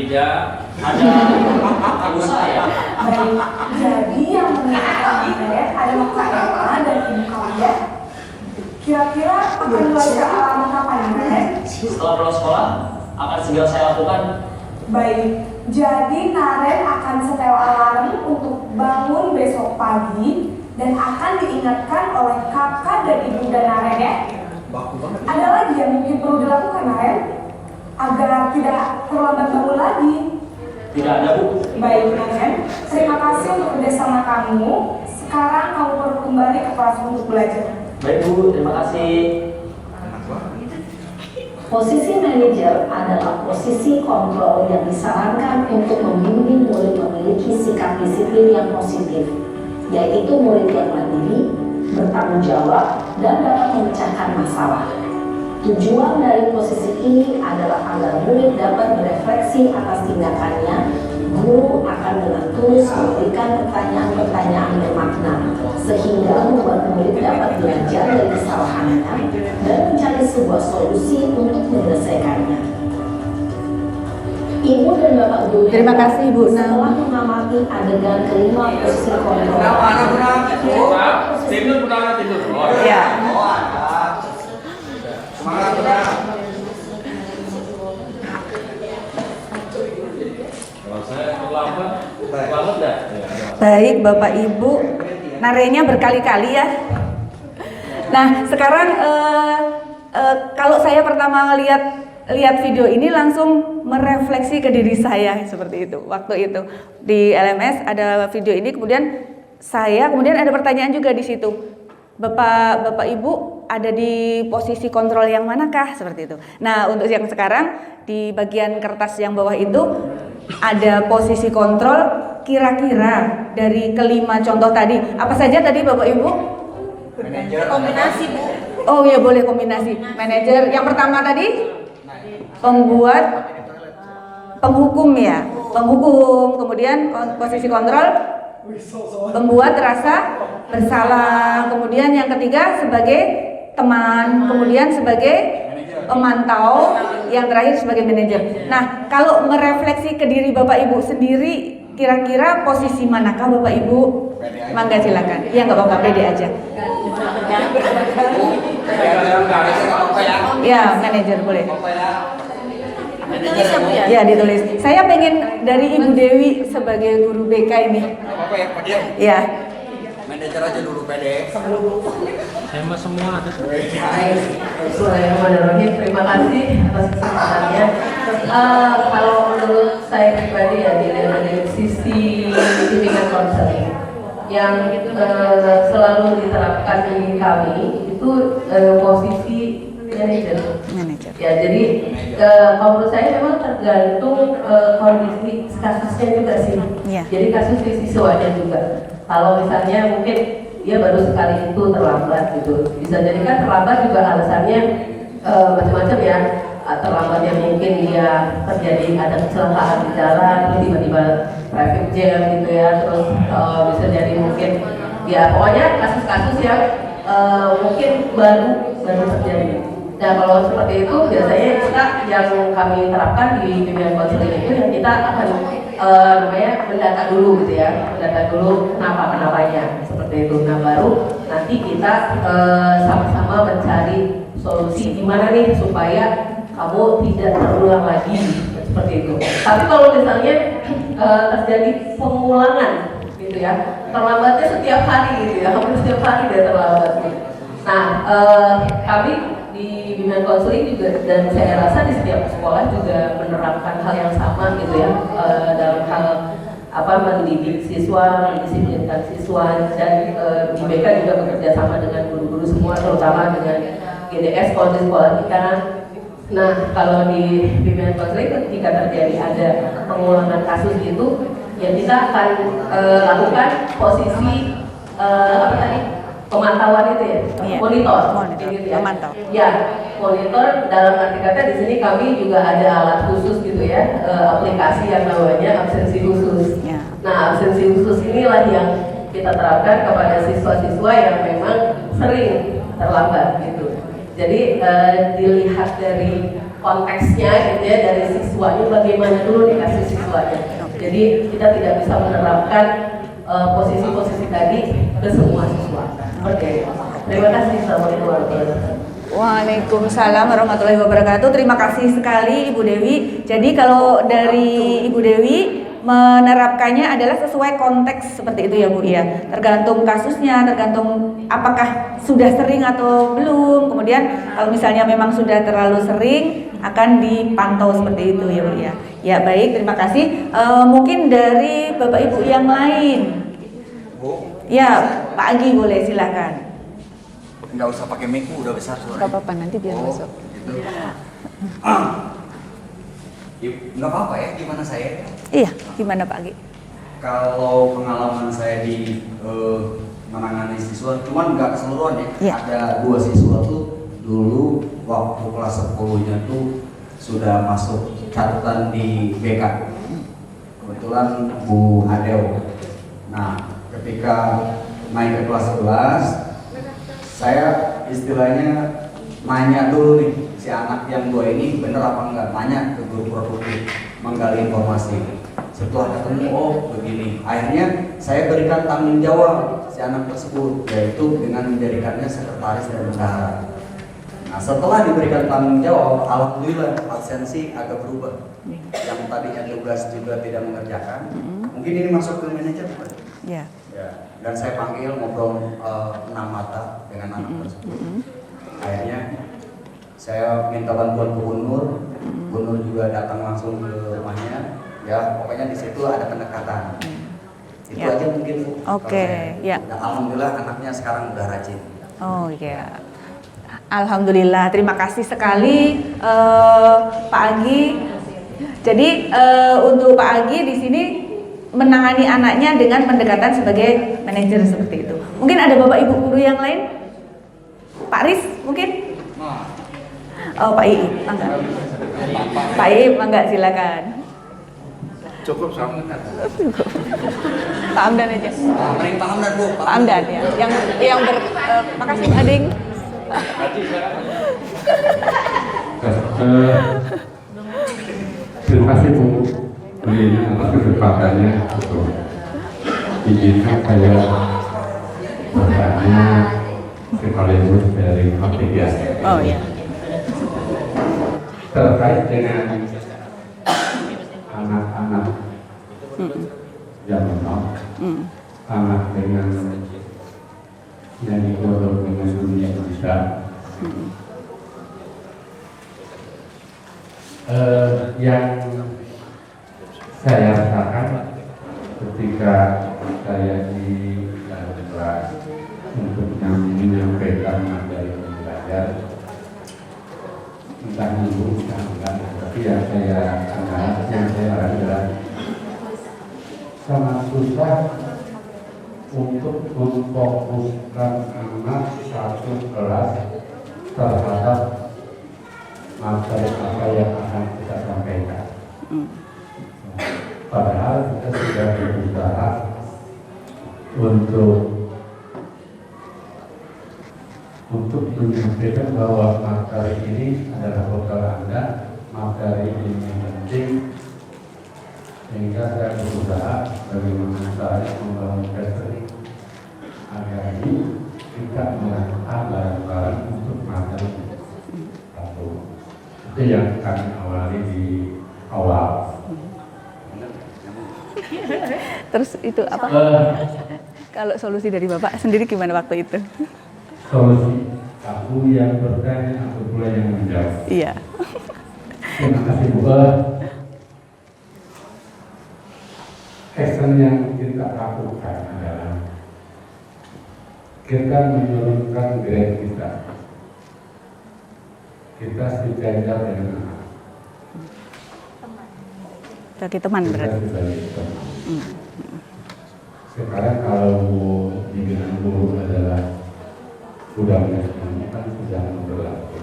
meja. Ada ibu saya. Baik, jadi yang mengingatkan Naren adalah Kak Ella dan ibu kalian. Kira-kira akan belajar alamat kapan Naren? Setelah pulang sekolah akan segera saya lakukan. Baik, jadi Naren akan setel alarm untuk bangun besok pagi dan akan diingatkan oleh kakak dan ibunda Naren ya. Ada lagi yang mungkin perlu dilakukan Naren agar tidak terlambat bangun lagi. Tidak ada, Bu. Baik Naren, terima kasih untuk kerjasama kamu. Sekarang kamu perlu kembali ke kelas untuk belajar. Baik, Bu. Terima kasih. Posisi manajer adalah posisi kontrol yang disarankan untuk membimbing murid memiliki sikap disiplin yang positif, yaitu murid yang mandiri, bertanggung jawab, dan dapat memecahkan masalah. Tujuan dari posisi ini adalah agar murid dapat berefleksi atas tindakannya. Guru akan dengan tulus memberikan pertanyaan-pertanyaan bermakna, sehingga membuat murid dapat belajar dari kesalahannya dan mencari sebuah solusi untuk menyelesaikannya. Ibu dan Bapak Guru Terima kasih, Bu. setelah mengamati adegan kelima posisi kontrol. Tidur, benar tidur. Ya. Semangat benar. Kalau saya terlambat, banget dah. Baik, Bapak Ibu, narenya berkali-kali ya. Nah, sekarang kalau saya pertama lihat video ini langsung merefleksi ke diri saya seperti itu. Waktu itu di LMS ada video ini, kemudian ada pertanyaan juga di situ. Bapak Ibu ada di posisi kontrol yang manakah seperti itu. Nah, untuk yang sekarang di bagian kertas yang bawah itu ada posisi kontrol kira-kira dari kelima contoh tadi. Apa saja tadi Bapak Ibu? Manajer. Kombinasi Bu. Oh ya, boleh kombinasi. Manajer yang pertama tadi pembuat, penghukum ya. Penghukum, kemudian posisi kontrol pembuat rasa bersalah, kemudian yang ketiga sebagai teman, kemudian sebagai pemantau, yang terakhir sebagai manajer. Nah, kalau merefleksi ke diri Bapak Ibu sendiri, kira-kira posisi manakah Bapak Ibu? Mangga silakan. Ya nggak apa-apa, pede aja. Ya, manajer boleh. Ya, ditulis. Saya pengen dari Ibu Dewi sebagai guru BK ini. Apa ya, Pak Dian? Ya. Manajer aja dulu pede. Saya mah semua ada. Bismillahirrahmanirrahim. Terima kasih atas kesempatannya. Kalau menurut saya pribadi ya dari sisi bimbingan konseling yang selalu diterapkan di kami itu posisi manajer. Ya, jadi kalau menurut saya memang tergantung kondisi kasusnya juga sih. Ya. Jadi kasus di siswanya juga. Kalau misalnya mungkin dia baru sekali itu terlambat gitu, bisa jadi kan terlambat juga alasannya macam-macam ya. Terlambatnya mungkin dia terjadi ada kecelakaan di jalan, terus tiba-tiba traffic jam gitu ya, terus bisa jadi mungkin ya pokoknya kasus-kasus yang mungkin baru terjadi. Nah, kalau seperti itu biasanya kita yang kami terapkan di bimbingan konseling itu yang kita akan namanya mendata dulu gitu ya, mendata dulu kenapanya seperti itu. Nah, baru nanti kita sama-sama mencari solusi gimana nih supaya kamu tidak terulang lagi seperti itu. Tapi kalau misalnya terjadi pengulangan gitu ya, terlambatnya setiap hari gitu ya, hampir setiap hari dia terlambat gitu. Nah, kami di bimbingan konseling juga dan saya rasa di setiap sekolah juga menerapkan hal yang sama gitu ya, dalam hal mendidik siswa, mendisiplinkan siswa, dan di BK juga bekerja sama dengan guru-guru semua, terutama dengan GDS kalau di sekolah kita. Nah, kalau di bimbingan konseling ketika terjadi ada pengulangan kasus itu, ya kita akan lakukan posisi pemantauan itu ya, Iya. monitor, Gitu ya. memantau. Ya, monitor dalam arti kata di sini kami juga ada alat khusus gitu ya, aplikasi yang namanya absensi khusus. Ya. Nah, absensi khusus inilah yang kita terapkan kepada siswa-siswa yang memang sering terlambat gitu. Jadi dilihat dari konteksnya gitu ya, dari siswanya bagaimana dulu dikasih siswanya. Jadi kita tidak bisa menerapkan posisi-posisi tadi ke semua siswa. Oke. Terima kasih. Assalamualaikum warahmatullahi wabarakatuh. Waalaikumsalam warahmatullahi wabarakatuh. Terima kasih sekali Ibu Dewi. Jadi kalau dari Ibu Dewi menerapkannya adalah sesuai konteks seperti itu ya Bu ya. Tergantung kasusnya, tergantung apakah sudah sering atau belum. Kemudian kalau misalnya memang sudah terlalu sering akan dipantau seperti itu ya Bu ya. Ya baik, terima kasih. Mungkin dari Bapak Ibu yang lain. Bu, Ya Pak Agi boleh silakan. nggak usah pakai mic, Bu, udah besar suaranya. Gak apa-apa nanti biar masuk. Gitu. Nggak apa-apa ya, gimana saya? Iya, gimana Pak Agi? Kalau pengalaman saya di menangani siswa, cuman nggak keseluruhan ya. Iya. Ada 2 siswa tuh dulu waktu kelas 10-nya tuh sudah masuk catatan di BK. Kebetulan Bu Adeo. Nah, ketika naik ke kelas 11, saya istilahnya nanya dulu nih, si anak yang 2 ini bener apa enggak, nanya ke guru produktif, menggali informasi. Setelah ketemu, oh begini, akhirnya saya berikan tanggung jawab si anak tersebut, yaitu dengan menjadikannya sekretaris dan bendahara. Nah, setelah diberikan tanggung jawab, alhamdulillah absensi agak berubah. Yang tadinya tugas juga tidak mengerjakan, mungkin ini masuk ke manajer bukan? Ya. Ya, dan saya panggil ngobrol 6 mata dengan anak tersebut. Akhirnya saya minta bantuan gubernur, gubernur juga datang langsung ke rumahnya. Ya, pokoknya di situ ada pendekatan. Itu Ya. aja mungkin Bu. Oke, ya. Dan alhamdulillah anaknya sekarang udah rajin. Oh iya. Alhamdulillah, terima kasih sekali Pak Agi. Jadi untuk Pak Agi di sini menangani anaknya dengan pendekatan sebagai manajer seperti itu. Mungkin ada Bapak Ibu guru yang lain? Pak Riz mungkin? Oh Pak Ii, mangga. Pak Ii, mangga silakan. Cukup sama kan? Pak Amdan aja. Mending Pak Hamdan Bu. Pak Amdan ya. Yang makasih Ading. Terima kasih Bu Lina atas kesempatannya untuk izinkan saya bertanya sekaligus dari Afrika. Oh iya. Terkait dengan anak-anak zaman now, anak dengan yang digodok dengan dunia digital. Yang saya rasakan ketika saya di dalam kelas untuk menyampaikan materi belajar, entah minggu, entah enggak, tapi yang saya adalah sangat susah untuk memfokuskan anak satu kelas terhadap materi apa yang akan kita sampaikan. Padahal kita sudah berusaha untuk menyampaikan bahwa materi ini adalah bekal Anda, materi ini penting, sehingga saya berusaha bagaimana saya membangun catering agar ini kita melakukan barang-barang untuk materi satu. Itu yang kami awali di awal. Terus itu apa? Kalau solusi dari Bapak sendiri gimana waktu itu? Solusi aku yang bertanya, aku pula yang menjawab. Iya. Terima kasih Bu. Action yang kita lakukan adalah kita menurunkan grade kita. Kita sejajar dengan anak. Sebagai teman berarti. Kita sebagai teman. Sekarang kalau dibilang guru adalah sudah menyelesaikan, sudah berlaku.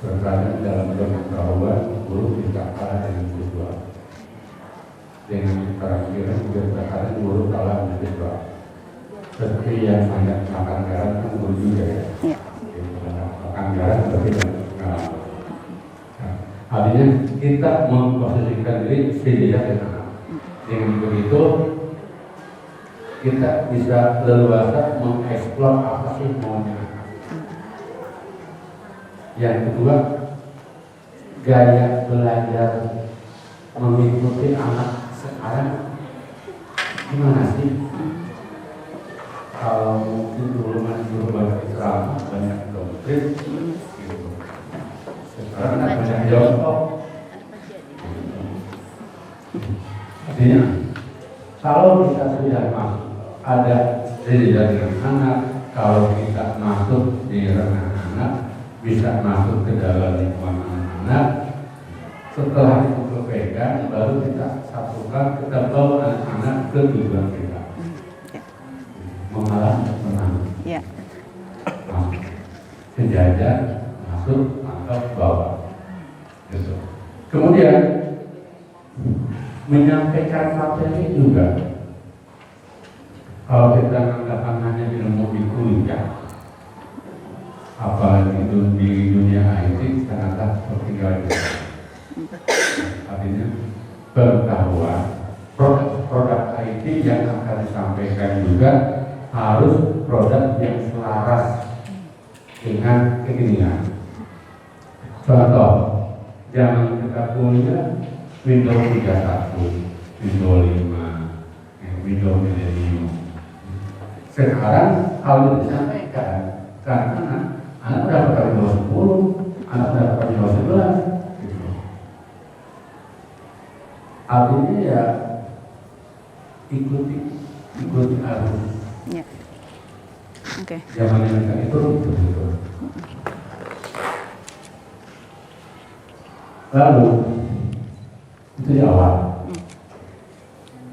Terkadang dalam pengetahuan guru tidak kalah dengan siswa. Dengan keterampilan juga terkadang guru kalah dengan siswa. Seperti yang banyak makan garam kan guru juga ya. Makan garam tapi pengalaman. artinya kita memposisikan diri sejak anak. Dengan begitu kita bisa leluasa mengeksplor apa sih maunya. Yang kedua, gaya belajar mengikuti anak sekarang gimana sih? Kalau mungkin dulu masih berbagai banyak doktrin, gitu. Sekarang banyak contoh. Artinya, kalau kita sudah masuk ada dari anak, kalau kita masuk di ranah anak, bisa masuk ke dalam lingkungan anak. Setelah itu berpegang, baru kita satukan, kita bawa anak-anak ke tujuan kita. Mengalah menang. Ya. Sejajar, masuk, mantap, bawa. Gitu. Kemudian menyampaikan materi juga. Kalau kita mengatakan hanya ilmu di kuliah, apalagi itu di dunia IT sangatlah tertinggal. Artinya pengetahuan produk IT yang akan disampaikan juga harus produk yang selaras dengan kekinian. Contoh, jangan kita punya Windows 31, Windows 5, Windows Millennium. Sekarang kalau disampaikan, karena anak udah pakai Windows 10, anak udah pakai Windows 11, gitu. Artinya ya ikuti arus. Ya. Oke. Zaman yang itu betul. Lalu itu di awal,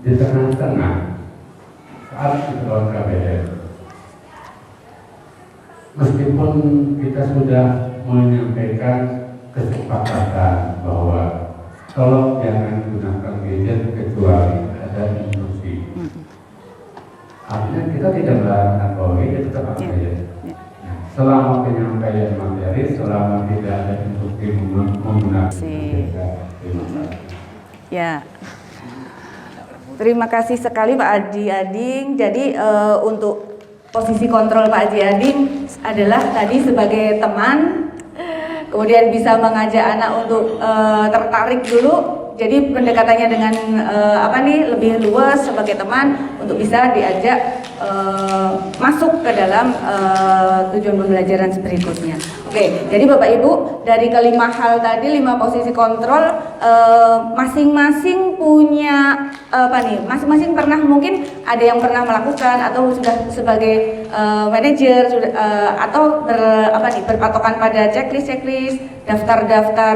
di tengah-tengah saat kita lawan KBR, meskipun kita sudah menyampaikan kesepakatan bahwa tolong jangan gunakan gadget kecuali ada instruksi. Artinya kita tidak melarang bahwa gadget tetap pakai gadget. Selama penyampaian materi, selama tidak ada instruksi menggunakan Ya, terima kasih sekali Pak Haji Ading. Jadi untuk posisi kontrol Pak Haji Ading adalah tadi sebagai teman, kemudian bisa mengajak anak untuk tertarik dulu. Jadi pendekatannya dengan lebih luas sebagai teman untuk bisa diajak masuk ke dalam tujuan pembelajaran berikutnya. Oke, jadi Bapak Ibu dari kelima hal tadi, 5 posisi kontrol, masing-masing punya masing-masing pernah, mungkin ada yang pernah melakukan atau sudah sebagai manajer atau berpatokan pada checklist, daftar-daftar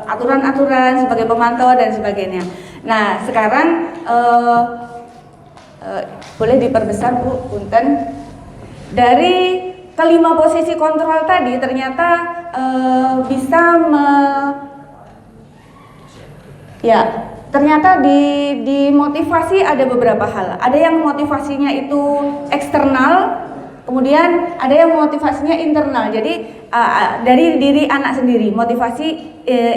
aturan-aturan sebagai pemantau dan sebagainya. Nah, sekarang boleh diperbesar Bu, punten. Dari kelima posisi kontrol tadi ternyata ternyata di motivasi ada beberapa hal. Ada yang motivasinya itu eksternal, kemudian ada yang motivasinya internal. Jadi dari diri anak sendiri, motivasi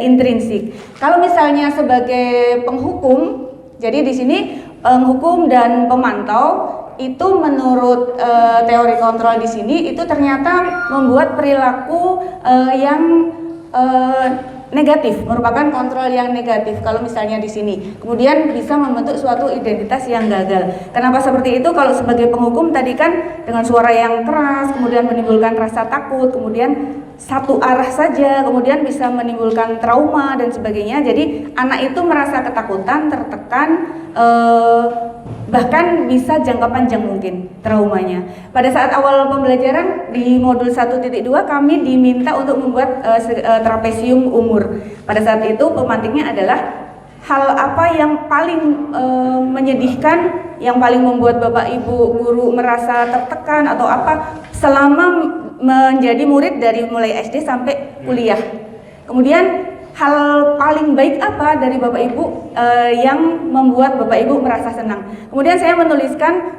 intrinsik. Kalau misalnya sebagai penghukum, jadi di sini penghukum dan pemantau itu menurut teori kontrol di sini itu ternyata membuat perilaku yang negatif, merupakan kontrol yang negatif. Kalau misalnya di sini, kemudian bisa membentuk suatu identitas yang gagal. Kenapa seperti itu? Kalau sebagai penghukum tadi kan dengan suara yang keras, kemudian menimbulkan rasa takut, kemudian satu arah saja, kemudian bisa menimbulkan trauma dan sebagainya. Jadi anak itu merasa ketakutan, tertekan, bahkan bisa jangka panjang mungkin traumanya. Pada saat awal pembelajaran di modul 1.2 kami diminta untuk membuat trapesium umur. Pada saat itu pemantiknya adalah hal apa yang paling menyedihkan, yang paling membuat Bapak Ibu guru merasa tertekan atau apa selama menjadi murid dari mulai SD sampai kuliah. Kemudian hal paling baik apa dari Bapak Ibu yang membuat Bapak Ibu merasa senang. Kemudian saya menuliskan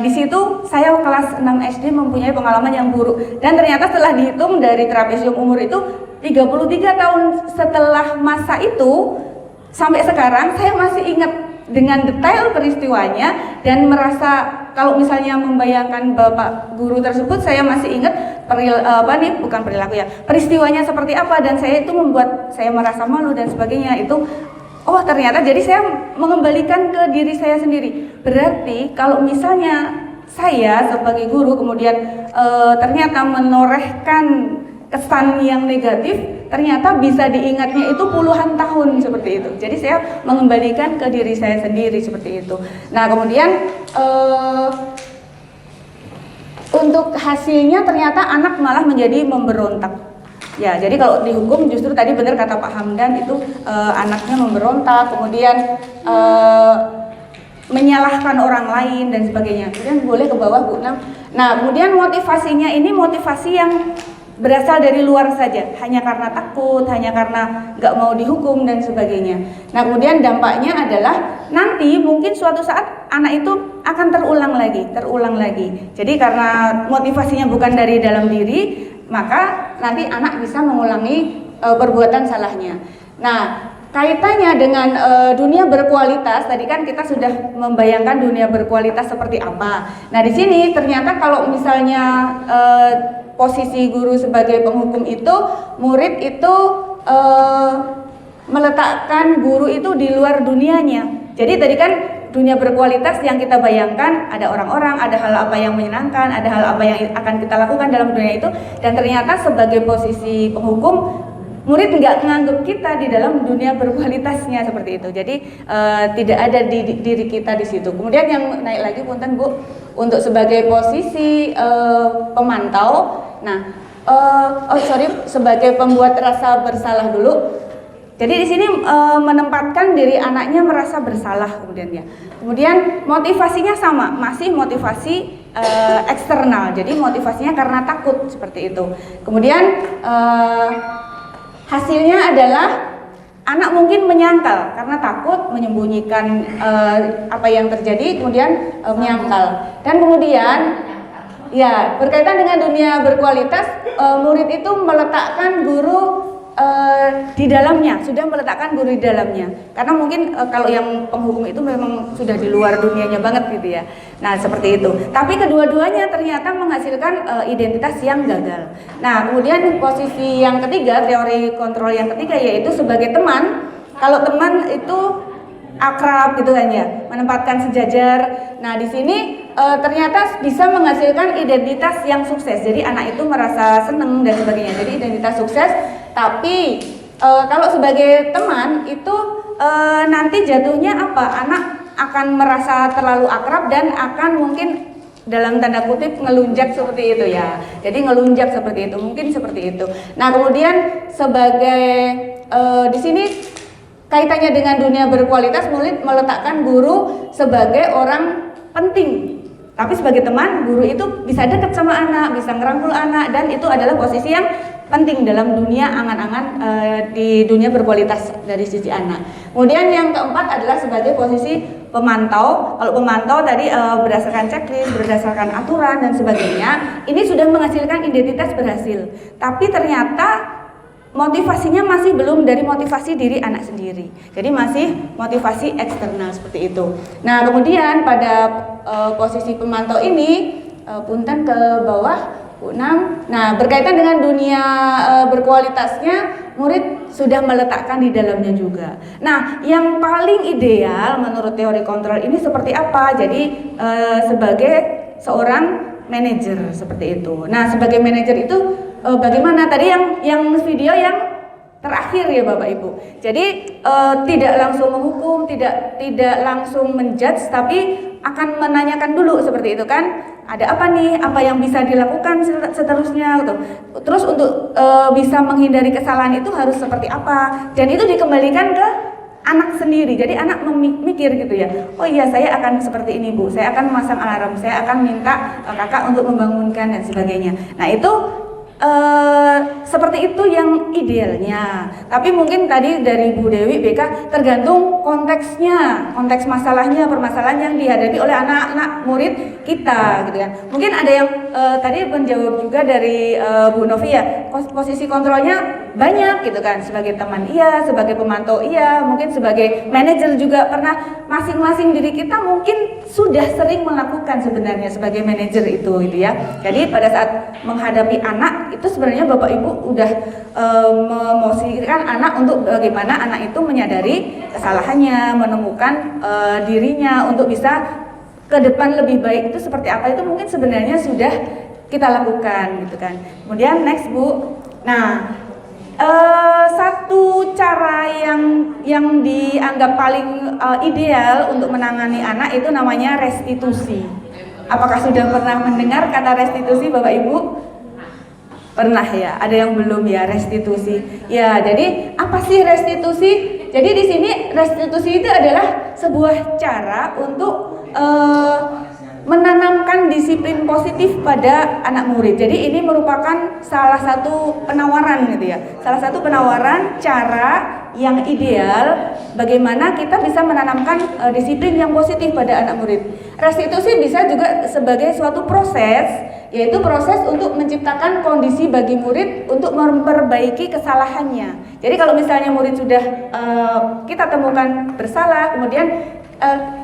di situ saya kelas 6 SD mempunyai pengalaman yang buruk, dan ternyata setelah dihitung dari trapesium umur itu 33 tahun setelah masa itu sampai sekarang saya masih ingat dengan detail peristiwanya dan merasa kalau misalnya membayangkan bapak guru tersebut, saya masih ingat peristiwanya seperti apa, dan saya itu membuat saya merasa malu dan sebagainya. Itu ternyata jadi saya mengembalikan ke diri saya sendiri. Berarti kalau misalnya saya sebagai guru kemudian ternyata menorehkan kesan yang negatif, ternyata bisa diingatnya itu puluhan tahun seperti itu. Jadi saya mengembalikan ke diri saya sendiri seperti itu. Nah kemudian untuk hasilnya ternyata anak malah menjadi memberontak. Ya, jadi kalau dihukum justru tadi benar kata Pak Hamdan itu anaknya memberontak, kemudian menyalahkan orang lain dan sebagainya. Kemudian boleh ke bawah Bu Nam. Nah kemudian motivasinya ini motivasi yang berasal dari luar saja, hanya karena takut, hanya karena nggak mau dihukum dan sebagainya. Nah kemudian dampaknya adalah nanti mungkin suatu saat anak itu akan terulang lagi. Jadi karena motivasinya bukan dari dalam diri, maka nanti anak bisa mengulangi perbuatan salahnya. Nah kaitannya dengan dunia berkualitas, tadi kan kita sudah membayangkan dunia berkualitas seperti apa. Nah di sini ternyata kalau misalnya posisi guru sebagai penghukum itu, murid itu meletakkan guru itu di luar dunianya. Jadi tadi kan dunia berkualitas yang kita bayangkan ada orang-orang, ada hal apa yang menyenangkan, ada hal apa yang akan kita lakukan dalam dunia itu, dan ternyata sebagai posisi penghukum, murid nggak menganggap kita di dalam dunia berkualitasnya seperti itu. Jadi tidak ada di diri kita di situ. Kemudian yang naik lagi punten Bu, untuk sebagai posisi pemantau. Nah, sebagai pembuat rasa bersalah dulu. Jadi di sini menempatkan diri anaknya merasa bersalah kemudian ya. Kemudian motivasinya sama, masih motivasi eksternal. Jadi motivasinya karena takut seperti itu. Kemudian hasilnya adalah anak mungkin menyangkal karena takut, menyembunyikan apa yang terjadi, kemudian menyangkal. Dan kemudian ya berkaitan dengan dunia berkualitas, murid itu meletakkan guru di dalamnya, sudah meletakkan guru di dalamnya. Karena mungkin kalau yang penghukum itu memang sudah di luar dunianya banget gitu ya. Nah seperti itu. Tapi kedua-duanya ternyata menghasilkan identitas yang gagal. Nah kemudian posisi yang ketiga, teori kontrol yang ketiga, yaitu sebagai teman. Kalau teman itu akrab gitu kan ya, menempatkan sejajar. Nah di sini ternyata bisa menghasilkan identitas yang sukses. Jadi anak itu merasa seneng dan sebagainya. Jadi identitas sukses. Tapi kalau sebagai teman itu nanti jatuhnya apa? Anak akan merasa terlalu akrab dan akan mungkin dalam tanda kutip ngelunjak seperti itu ya. Jadi ngelunjak seperti itu, mungkin seperti itu. Nah kemudian sebagai di sini kaitannya dengan dunia berkualitas, murid meletakkan guru sebagai orang penting. Tapi sebagai teman, guru itu bisa dekat sama anak, bisa ngerangkul anak, dan itu adalah posisi yang penting dalam dunia angan-angan di dunia berkualitas dari sisi anak. Kemudian yang keempat adalah sebagai posisi pemantau. Kalau pemantau tadi berdasarkan checklist, berdasarkan aturan dan sebagainya, ini sudah menghasilkan identitas berhasil. Tapi ternyata motivasinya masih belum dari motivasi diri anak sendiri. Jadi masih motivasi eksternal seperti itu. Nah kemudian pada posisi pemantau ini, punten ke bawah Bu Nam. Nah berkaitan dengan dunia berkualitasnya, murid sudah meletakkan di dalamnya juga. Nah yang paling ideal menurut teori kontrol ini seperti apa? Jadi sebagai seorang manajer seperti itu. Nah sebagai manajer itu bagaimana tadi yang video yang terakhir ya Bapak Ibu. Jadi tidak langsung menghukum, tidak langsung menjudge, tapi akan menanyakan dulu seperti itu kan. Ada apa nih? Apa yang bisa dilakukan seterusnya gitu. Terus untuk bisa menghindari kesalahan itu harus seperti apa? Dan itu dikembalikan ke anak sendiri. Jadi anak memikir gitu ya. Oh iya saya akan seperti ini Bu. Saya akan memasang alarm. Saya akan minta kakak untuk membangunkan dan sebagainya. Nah itu seperti itu yang idealnya. Tapi mungkin tadi dari Bu Dewi BK tergantung konteksnya, konteks masalahnya, permasalahan yang dihadapi oleh anak-anak murid kita gitu kan. Mungkin ada yang tadi menjawab juga dari Bu Novi ya, posisi kontrolnya banyak gitu kan, sebagai teman iya, sebagai pemantau iya, mungkin sebagai manajer juga pernah. Masing-masing diri kita mungkin sudah sering melakukan sebenarnya sebagai manajer itu gitu ya. Jadi pada saat menghadapi anak itu sebenarnya Bapak Ibu udah memosisikan anak untuk bagaimana anak itu menyadari kesalahannya, menemukan dirinya untuk bisa ke depan lebih baik itu seperti apa, itu mungkin sebenarnya sudah kita lakukan gitu kan. Kemudian next Bu. Nah, satu cara yang dianggap paling ideal untuk menangani anak itu namanya restitusi. Apakah sudah pernah mendengar kata restitusi Bapak Ibu? Pernah ya? Ada yang belum ya restitusi? Ya, jadi apa sih restitusi? Jadi di sini restitusi itu adalah sebuah cara untuk menanamkan disiplin positif pada anak murid. Jadi ini merupakan salah satu penawaran gitu ya. Salah satu penawaran cara yang ideal bagaimana kita bisa menanamkan disiplin yang positif pada anak murid. Restitusi bisa juga sebagai suatu proses, yaitu proses untuk menciptakan kondisi bagi murid untuk memperbaiki kesalahannya. Jadi kalau misalnya murid sudah kita temukan bersalah, kemudian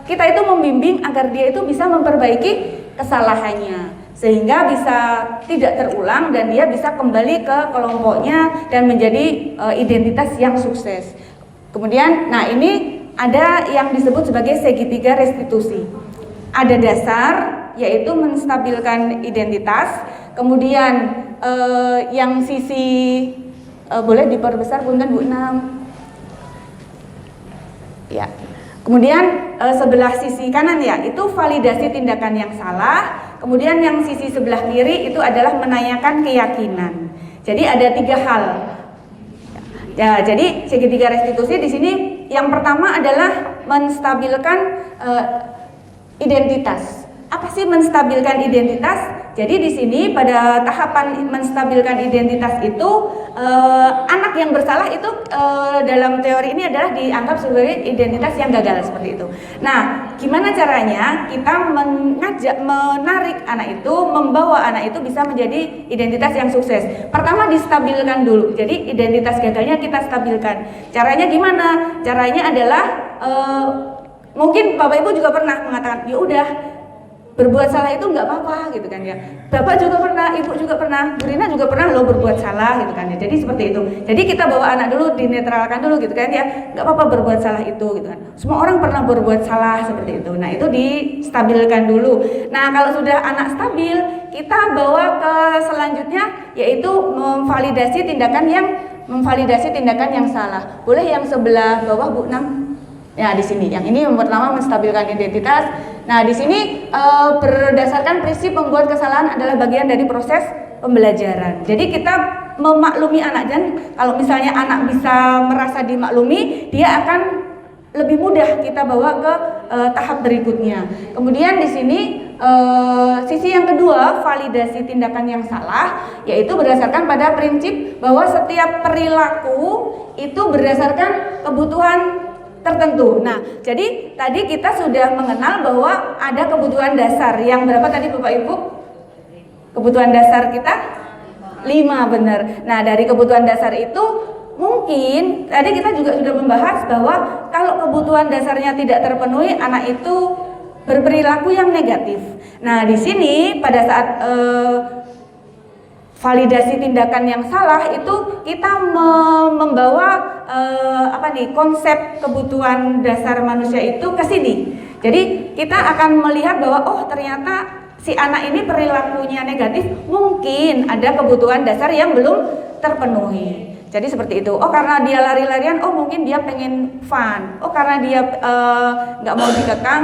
kita itu membimbing agar dia itu bisa memperbaiki kesalahannya sehingga bisa tidak terulang dan dia bisa kembali ke kelompoknya dan menjadi identitas yang sukses. Kemudian, nah ini ada yang disebut sebagai segitiga restitusi. Ada dasar, yaitu menstabilkan identitas. Kemudian yang sisi boleh diperbesar punten Bu 6. Ya. Kemudian sebelah sisi kanan ya, itu validasi tindakan yang salah. Kemudian yang sisi sebelah kiri itu adalah menanyakan keyakinan. Jadi ada 3 hal. Ya, jadi segitiga restitusi di sini yang pertama adalah menstabilkan identitas. Apa sih menstabilkan identitas? Jadi di sini pada tahapan menstabilkan identitas itu anak yang bersalah itu dalam teori ini adalah dianggap sebagai identitas yang gagal seperti itu. Nah, gimana caranya kita menarik anak itu, membawa anak itu bisa menjadi identitas yang sukses? Pertama distabilkan dulu. Jadi identitas gagalnya kita stabilkan. Caranya gimana? Caranya adalah mungkin Bapak Ibu juga pernah mengatakan, ya udah berbuat salah itu nggak apa-apa gitu kan ya. Bapak juga pernah, Ibu juga pernah, Bu Rina juga pernah loh berbuat salah gitu kan ya. Jadi seperti itu. Jadi kita bawa anak dulu, dinetralkan dulu gitu kan ya. Nggak apa-apa berbuat salah itu gitu kan. Semua orang pernah berbuat salah seperti itu. Nah itu distabilkan dulu. Nah kalau sudah anak stabil, kita bawa ke selanjutnya yaitu memvalidasi tindakan yang salah. Boleh yang sebelah bawah Bu 6? Ya di sini, yang ini yang pertama menstabilkan identitas. Nah di sini berdasarkan prinsip membuat kesalahan adalah bagian dari proses pembelajaran. Jadi kita memaklumi anak, dan kalau misalnya anak bisa merasa dimaklumi, dia akan lebih mudah kita bawa ke tahap berikutnya. Kemudian di sini sisi yang kedua, validasi tindakan yang salah, yaitu berdasarkan pada prinsip bahwa setiap perilaku itu berdasarkan kebutuhan tertentu. Nah, jadi tadi kita sudah mengenal bahwa ada kebutuhan dasar yang berapa tadi Bapak Ibu? Kebutuhan dasar kita 5, benar. Nah, dari kebutuhan dasar itu mungkin tadi kita juga sudah membahas bahwa kalau kebutuhan dasarnya tidak terpenuhi, anak itu berperilaku yang negatif. Nah, di sini pada saat validasi tindakan yang salah itu kita membawa konsep kebutuhan dasar manusia itu ke sini. Jadi kita akan melihat bahwa oh ternyata si anak ini perilakunya negatif, mungkin ada kebutuhan dasar yang belum terpenuhi. Jadi seperti itu. Oh karena dia lari-larian, oh mungkin dia pengen fun. Oh karena dia nggak mau dikekang,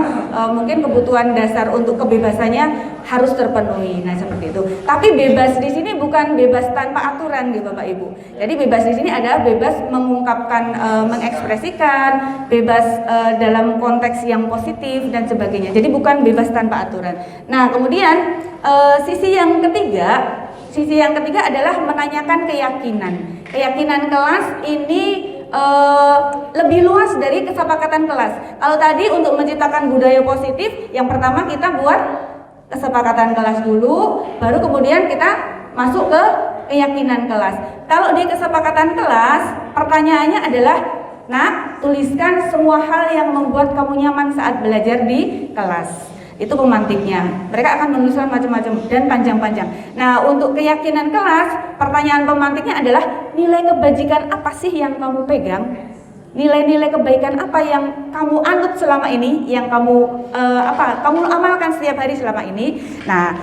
mungkin kebutuhan dasar untuk kebebasannya harus terpenuhi. Nah seperti itu. Tapi bebas di sini bukan bebas tanpa aturan, gitu Bapak Ibu. Jadi bebas di sini adalah bebas mengungkapkan, mengekspresikan, bebas dalam konteks yang positif dan sebagainya. Jadi bukan bebas tanpa aturan. Nah kemudian sisi yang ketiga adalah menanyakan keyakinan. Keyakinan kelas ini lebih luas dari kesepakatan kelas. Kalau tadi untuk menciptakan budaya positif, yang pertama kita buat kesepakatan kelas dulu, baru kemudian kita masuk ke keyakinan kelas. Kalau di kesepakatan kelas, pertanyaannya adalah, nak, tuliskan semua hal yang membuat kamu nyaman saat belajar di kelas. Itu pemantiknya. Mereka akan menuliskan macam-macam dan panjang-panjang. Nah, untuk keyakinan kelas, pertanyaan pemantiknya adalah, nilai kebajikan apa sih yang kamu pegang? Nilai-nilai kebaikan apa yang kamu anut selama ini, yang kamu kamu amalkan setiap hari selama ini. Nah,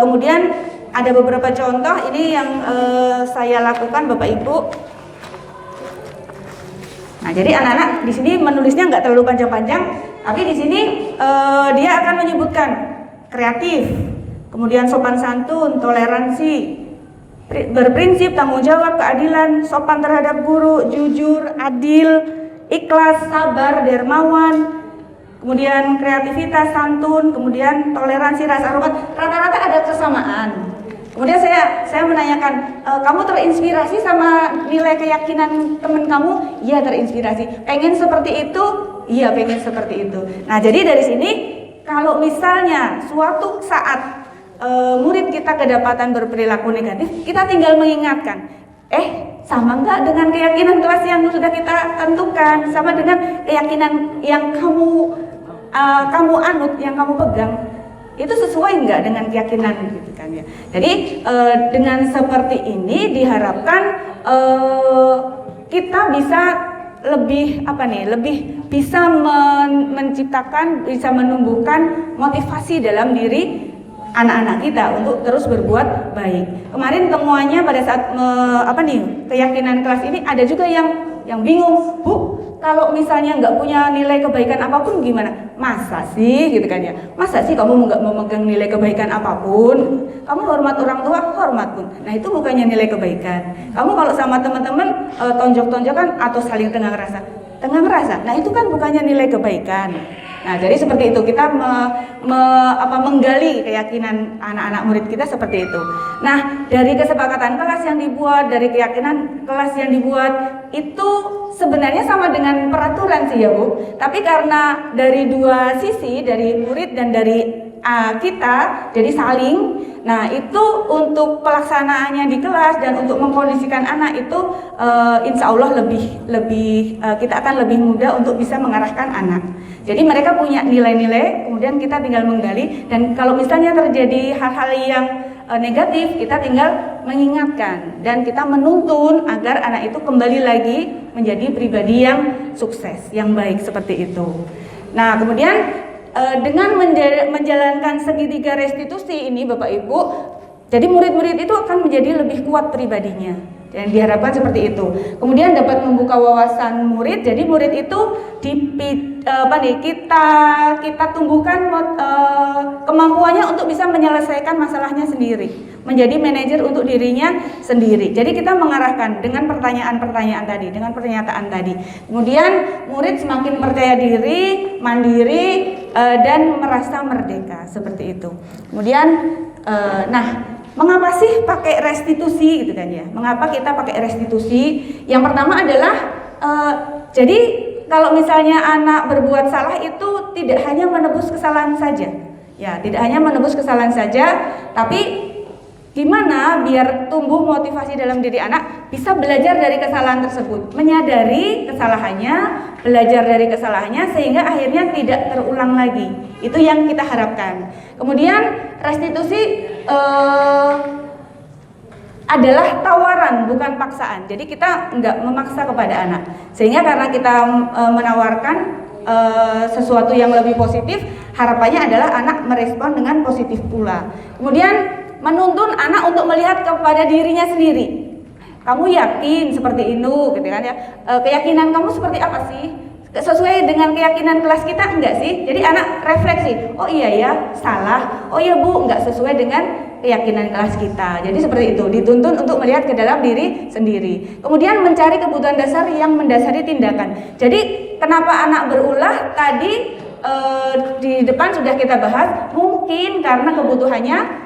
kemudian ada beberapa contoh ini yang saya lakukan, Bapak Ibu. Nah, jadi anak-anak di sini menulisnya nggak terlalu panjang-panjang, tapi di sini dia akan menyebutkan kreatif, kemudian sopan santun, toleransi, berprinsip, tanggung jawab, keadilan, sopan terhadap guru, jujur, adil, ikhlas, sabar, dermawan, kemudian kreativitas, santun, kemudian toleransi, rasa hormat. Rata-rata ada kesamaan. Kemudian saya menanyakan, kamu terinspirasi sama nilai keyakinan teman kamu? Iya, terinspirasi. Pengen seperti itu? Iya, pengen seperti itu. Nah, jadi dari sini kalau misalnya suatu saat murid kita kedapatan berperilaku negatif, kita tinggal mengingatkan, sama nggak dengan keyakinan kelas yang sudah kita tentukan, sama dengan keyakinan yang kamu anut, yang kamu pegang, itu sesuai nggak dengan keyakinan gitu kan ya. Jadi dengan seperti ini diharapkan kita bisa lebih lebih bisa menciptakan, bisa menumbuhkan motivasi dalam diri anak-anak kita untuk terus berbuat baik. Kemarin temuannya pada saat keyakinan kelas ini ada juga yang bingung, Bu, kalau misalnya nggak punya nilai kebaikan apapun gimana? Masa sih gitu kan ya? Masa sih kamu nggak memegang nilai kebaikan apapun? Kamu hormat orang tua, hormat pun. Nah, itu bukannya nilai kebaikan. Kamu kalau sama teman-teman tonjok-tonjokan atau saling tenggang rasa. Nah, itu kan bukannya nilai kebaikan. Nah, jadi seperti itu kita menggali keyakinan anak-anak murid kita seperti itu. Nah, dari kesepakatan kelas yang dibuat, dari keyakinan kelas yang dibuat, itu sebenarnya sama dengan peraturan sih ya Bu. Tapi karena dari dua sisi, dari murid dan dari kita, jadi saling. Nah, itu untuk pelaksanaannya di kelas dan untuk mengkondisikan anak itu insya Allah lebih kita akan lebih mudah untuk bisa mengarahkan anak. Jadi mereka punya nilai-nilai, kemudian kita tinggal menggali, dan kalau misalnya terjadi hal-hal yang negatif, kita tinggal mengingatkan dan kita menuntun agar anak itu kembali lagi menjadi pribadi yang sukses, yang baik seperti itu. Nah, kemudian dengan menjalankan segitiga restitusi ini Bapak Ibu, jadi murid-murid itu akan menjadi lebih kuat pribadinya, dan diharapkan seperti itu. Kemudian dapat membuka wawasan murid, jadi murid itu kita tumbuhkan kemampuannya untuk bisa menyelesaikan masalahnya sendiri, menjadi manajer untuk dirinya sendiri. Jadi kita mengarahkan dengan pertanyaan-pertanyaan tadi, dengan pernyataan tadi. Kemudian murid semakin percaya diri, mandiri, dan merasa merdeka seperti itu. Kemudian mengapa sih pakai restitusi gitu kan ya? Mengapa kita pakai restitusi? Yang pertama adalah jadi kalau misalnya anak berbuat salah itu tidak hanya menebus kesalahan saja. Ya, tidak hanya menebus kesalahan saja, tapi gimana biar tumbuh motivasi dalam diri anak bisa belajar dari kesalahan tersebut, menyadari kesalahannya, belajar dari kesalahannya sehingga akhirnya tidak terulang lagi. Itu yang kita harapkan. Kemudian restitusi adalah tawaran, bukan paksaan. Jadi kita nggak memaksa kepada anak. Sehingga karena kita menawarkan sesuatu yang lebih positif, harapannya adalah anak merespon dengan positif pula. Kemudian menuntun anak untuk melihat kepada dirinya sendiri. Kamu yakin seperti itu, gitu kan ya? Keyakinan kamu seperti apa sih? Sesuai dengan keyakinan kelas kita enggak sih? Jadi anak refleksi, oh iya ya, salah. Oh iya Bu, enggak sesuai dengan keyakinan kelas kita. Jadi seperti itu, dituntun untuk melihat ke dalam diri sendiri. Kemudian mencari kebutuhan dasar yang mendasari tindakan. Jadi kenapa anak berulah tadi di depan sudah kita bahas, mungkin karena kebutuhannya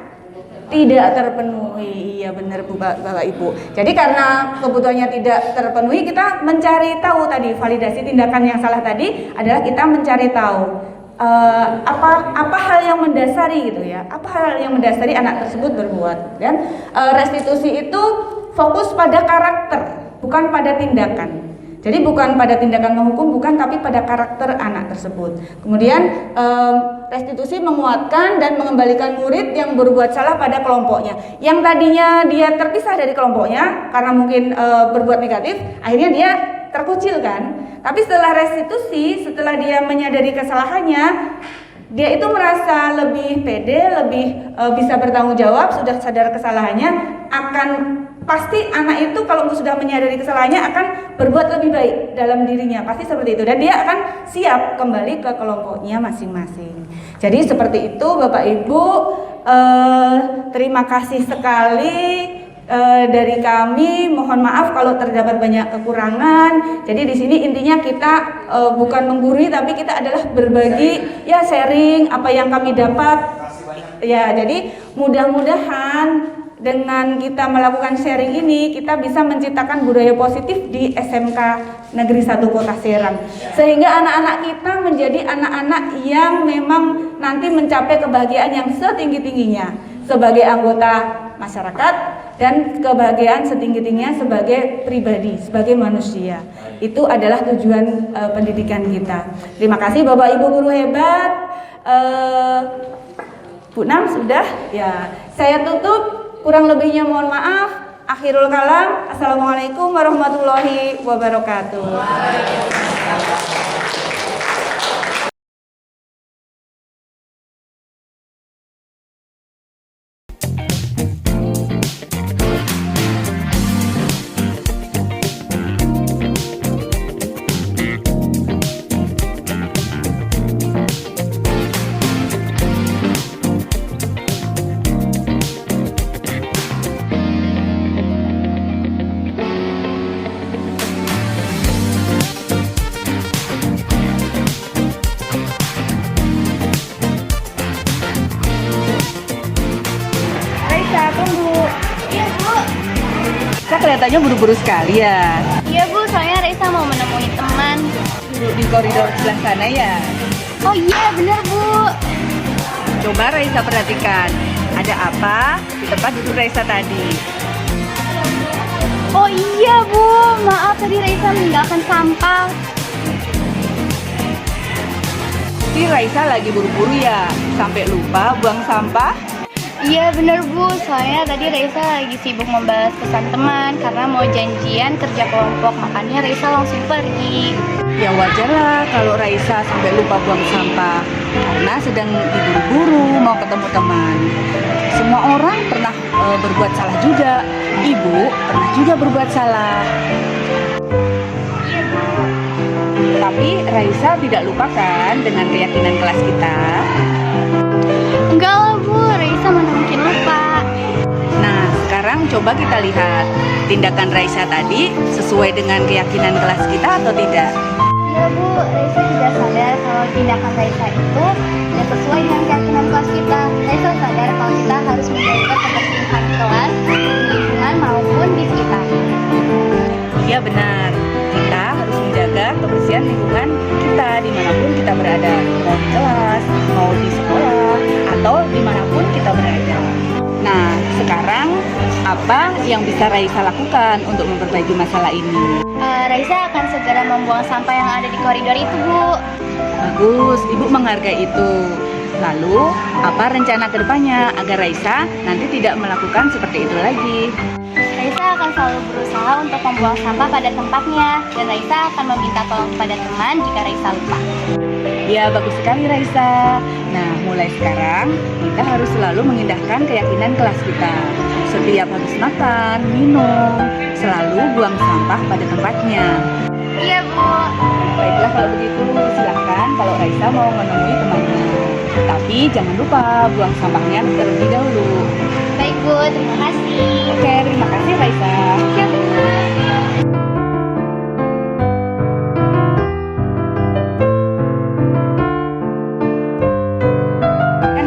tidak terpenuhi. Iya benar Bu, Bapak Ibu. Jadi karena kebutuhannya tidak terpenuhi, kita mencari tahu tadi, validasi tindakan yang salah tadi adalah kita mencari tahu apa hal yang mendasari gitu ya, apa hal yang mendasari anak tersebut berbuat. Dan restitusi itu fokus pada karakter, bukan pada tindakan. Jadi bukan pada tindakan menghukum, bukan, tapi pada karakter anak tersebut. Kemudian restitusi menguatkan dan mengembalikan murid yang berbuat salah pada kelompoknya. Yang tadinya dia terpisah dari kelompoknya karena mungkin berbuat negatif, akhirnya dia terkucilkan. Tapi setelah restitusi, setelah dia menyadari kesalahannya, dia itu merasa lebih pede, lebih bisa bertanggung jawab, sudah sadar kesalahannya, akan pasti anak itu kalau sudah menyadari kesalahannya akan berbuat lebih baik dalam dirinya, pasti seperti itu, dan dia akan siap kembali ke kelompoknya masing-masing. Jadi seperti itu Bapak Ibu, terima kasih sekali dari kami. Mohon maaf kalau terdapat banyak kekurangan. Jadi di sini intinya kita bukan menggurui, tapi kita adalah berbagi, ya, sharing apa yang kami dapat. Ya, jadi mudah-mudahan dengan kita melakukan sharing ini, kita bisa menciptakan budaya positif di SMK Negeri 1 Kota Serang, sehingga anak-anak kita menjadi anak-anak yang memang nanti mencapai kebahagiaan yang setinggi-tingginya sebagai anggota masyarakat dan kebahagiaan setinggi-tingginya sebagai pribadi, sebagai manusia. Itu adalah tujuan pendidikan kita. Terima kasih Bapak Ibu guru hebat. Bu Nam sudah ya. Saya tutup. Kurang lebihnya mohon maaf. Akhirul kalam. Assalamualaikum warahmatullahi wabarakatuh. Kelihatannya buru-buru sekali ya. Iya Bu, soalnya Raisa mau menemui teman. Duduk di koridor sebelah sana ya. Oh iya bener Bu. Coba Raisa perhatikan, ada apa di tempat duduk Raisa tadi? Oh iya Bu, maaf tadi Raisa meninggalkan sampah. Si Raisa lagi buru-buru ya, sampai lupa buang sampah. Iya bener Bu, soalnya tadi Raisa lagi sibuk membalas pesan teman karena mau janjian kerja kelompok, makanya Raisa langsung pergi. Ya wajar lah kalau Raisa sampai lupa buang sampah karena sedang diburu-buru mau ketemu teman. Semua orang pernah berbuat salah juga. Ibu pernah juga berbuat salah. Iya Bu. Tapi Raisa tidak lupakan dengan keyakinan kelas kita. Enggak lah Bu, Raisa mana mungkin lupa. Nah, sekarang coba kita lihat tindakan Raisa tadi sesuai dengan keyakinan kelas kita atau tidak? Iya Bu, Raisa tidak sadar kalau tindakan Raisa itu tidak sesuai dengan keyakinan kelas kita. Raisa sadar kalau kita harus menjaga kebersihan kelas, lingkungan maupun di sekitar. Iya benar, kita harus menjaga kebersihan lingkungan kita dimanapun kita berada, mau di kelas, mau di sekolah, atau dimanapun kita berada. Nah, sekarang apa yang bisa Raisa lakukan untuk memperbaiki masalah ini? Raisa akan segera membuang sampah yang ada di koridor itu Bu. Bagus, Ibu menghargai itu. Lalu, apa rencana kedepannya agar Raisa nanti tidak melakukan seperti itu lagi? Raisa akan selalu berusaha untuk membuang sampah pada tempatnya, dan Raisa akan meminta tolong kepada teman jika Raisa lupa. Ya, bagus sekali Raisa. Nah, mulai sekarang kita harus selalu mengindahkan keyakinan kelas kita. Setiap habis makan, minum, selalu buang sampah pada tempatnya. Iya Bu. Baiklah kalau begitu, silahkan kalau Raisa mau menemui temannya. Tapi jangan lupa buang sampahnya terlebih dahulu. Baik Bu, terima kasih. Oke, terima kasih Raisa. Ya Bu.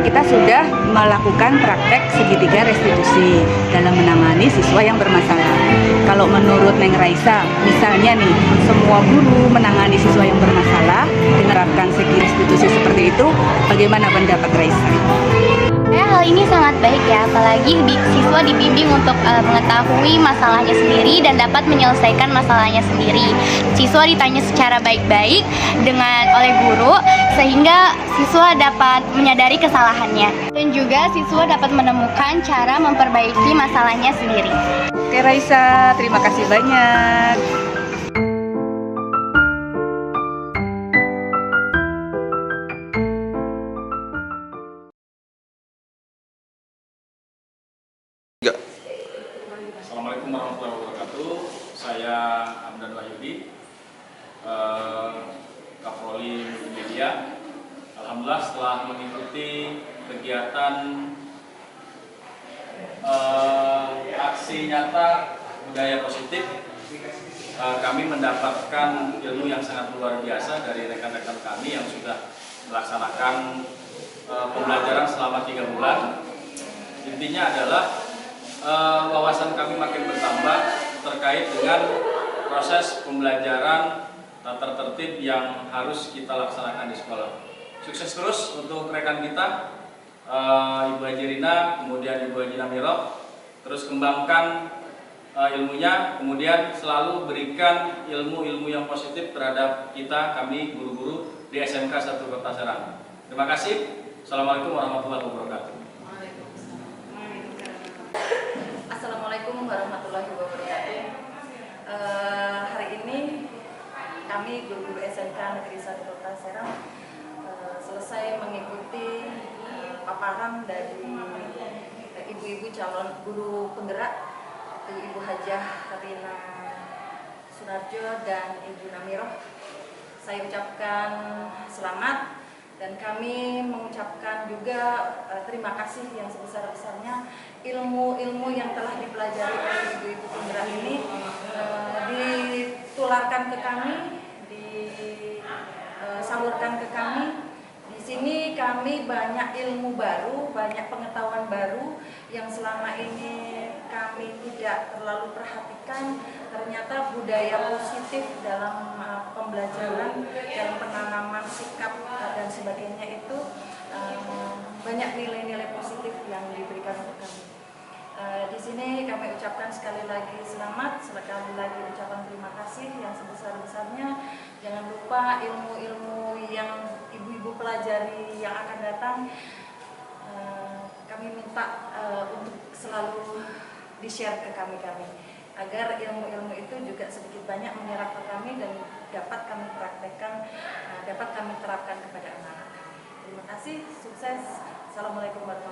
Kita sudah melakukan praktek segitiga restitusi dalam menangani siswa yang bermasalah. Kalau menurut Neng Raisa, misalnya nih, semua guru menangani siswa yang bermasalah, menerapkan segi restitusi seperti itu, bagaimana pendapat Raisa? Hal ini sangat baik ya, apalagi siswa dibimbing untuk mengetahui masalahnya sendiri dan dapat menyelesaikan masalahnya sendiri. Siswa ditanya secara baik-baik oleh guru sehingga siswa dapat menyadari kesalahannya dan juga siswa dapat menemukan cara memperbaiki masalahnya sendiri. Oke Raisa, terima kasih banyak. Assalamualaikum warahmatullahi wabarakatuh. Saya Hamdan Wahyudi, Kaproli Media. Alhamdulillah setelah mengikuti kegiatan aksi nyata budaya positif, kami mendapatkan ilmu yang sangat luar biasa dari rekan-rekan kami yang sudah melaksanakan pembelajaran selama 3 bulan. Intinya adalah wawasan kami makin bertambah terkait dengan proses pembelajaran tertib yang harus kita laksanakan di sekolah. Sukses terus untuk rekan kita, Ibu Haji Rina, kemudian Ibu Haji Namiroh. Terus kembangkan ilmunya, kemudian selalu berikan ilmu-ilmu yang positif terhadap kita, kami guru-guru di SMK 1 Kota Serang. Terima kasih. Assalamualaikum warahmatullahi wabarakatuh. Assalamualaikum warahmatullahi wabarakatuh. Hari ini kami guru-guru SMK Negeri 1 Kota Serang selesai mengikuti paparan dari ibu-ibu calon guru penggerak, Ibu Hajah Rina Sunarjo dan Ibu Namiroh. Saya ucapkan selamat dan kami mengucapkan juga terima kasih yang sebesar-besarnya. Ilmu-ilmu yang telah dipelajari oleh ibu-ibu penggerak ini ditularkan ke kami, disalurkan ke kami. Di sini kami banyak ilmu baru, banyak pengetahuan baru yang selama ini kami tidak terlalu perhatikan. Ternyata budaya positif dalam pembelajaran, dalam penanaman sikap dan sebagainya itu banyak nilai-nilai positif yang diberikan untuk kami. Di sini kami ucapkan sekali lagi selamat, sekali lagi ucapan terima kasih yang sebesar-besarnya. Jangan lupa ilmu-ilmu yang ibu-ibu pelajari yang akan datang, kami minta untuk selalu di-share ke kami agar ilmu-ilmu itu juga sedikit banyak menyerap ke kami dan dapat kami praktekkan, dapat kami terapkan kepada anak-anak. Terima kasih, sukses. Assalamualaikum warahmatullahi wabarakatuh.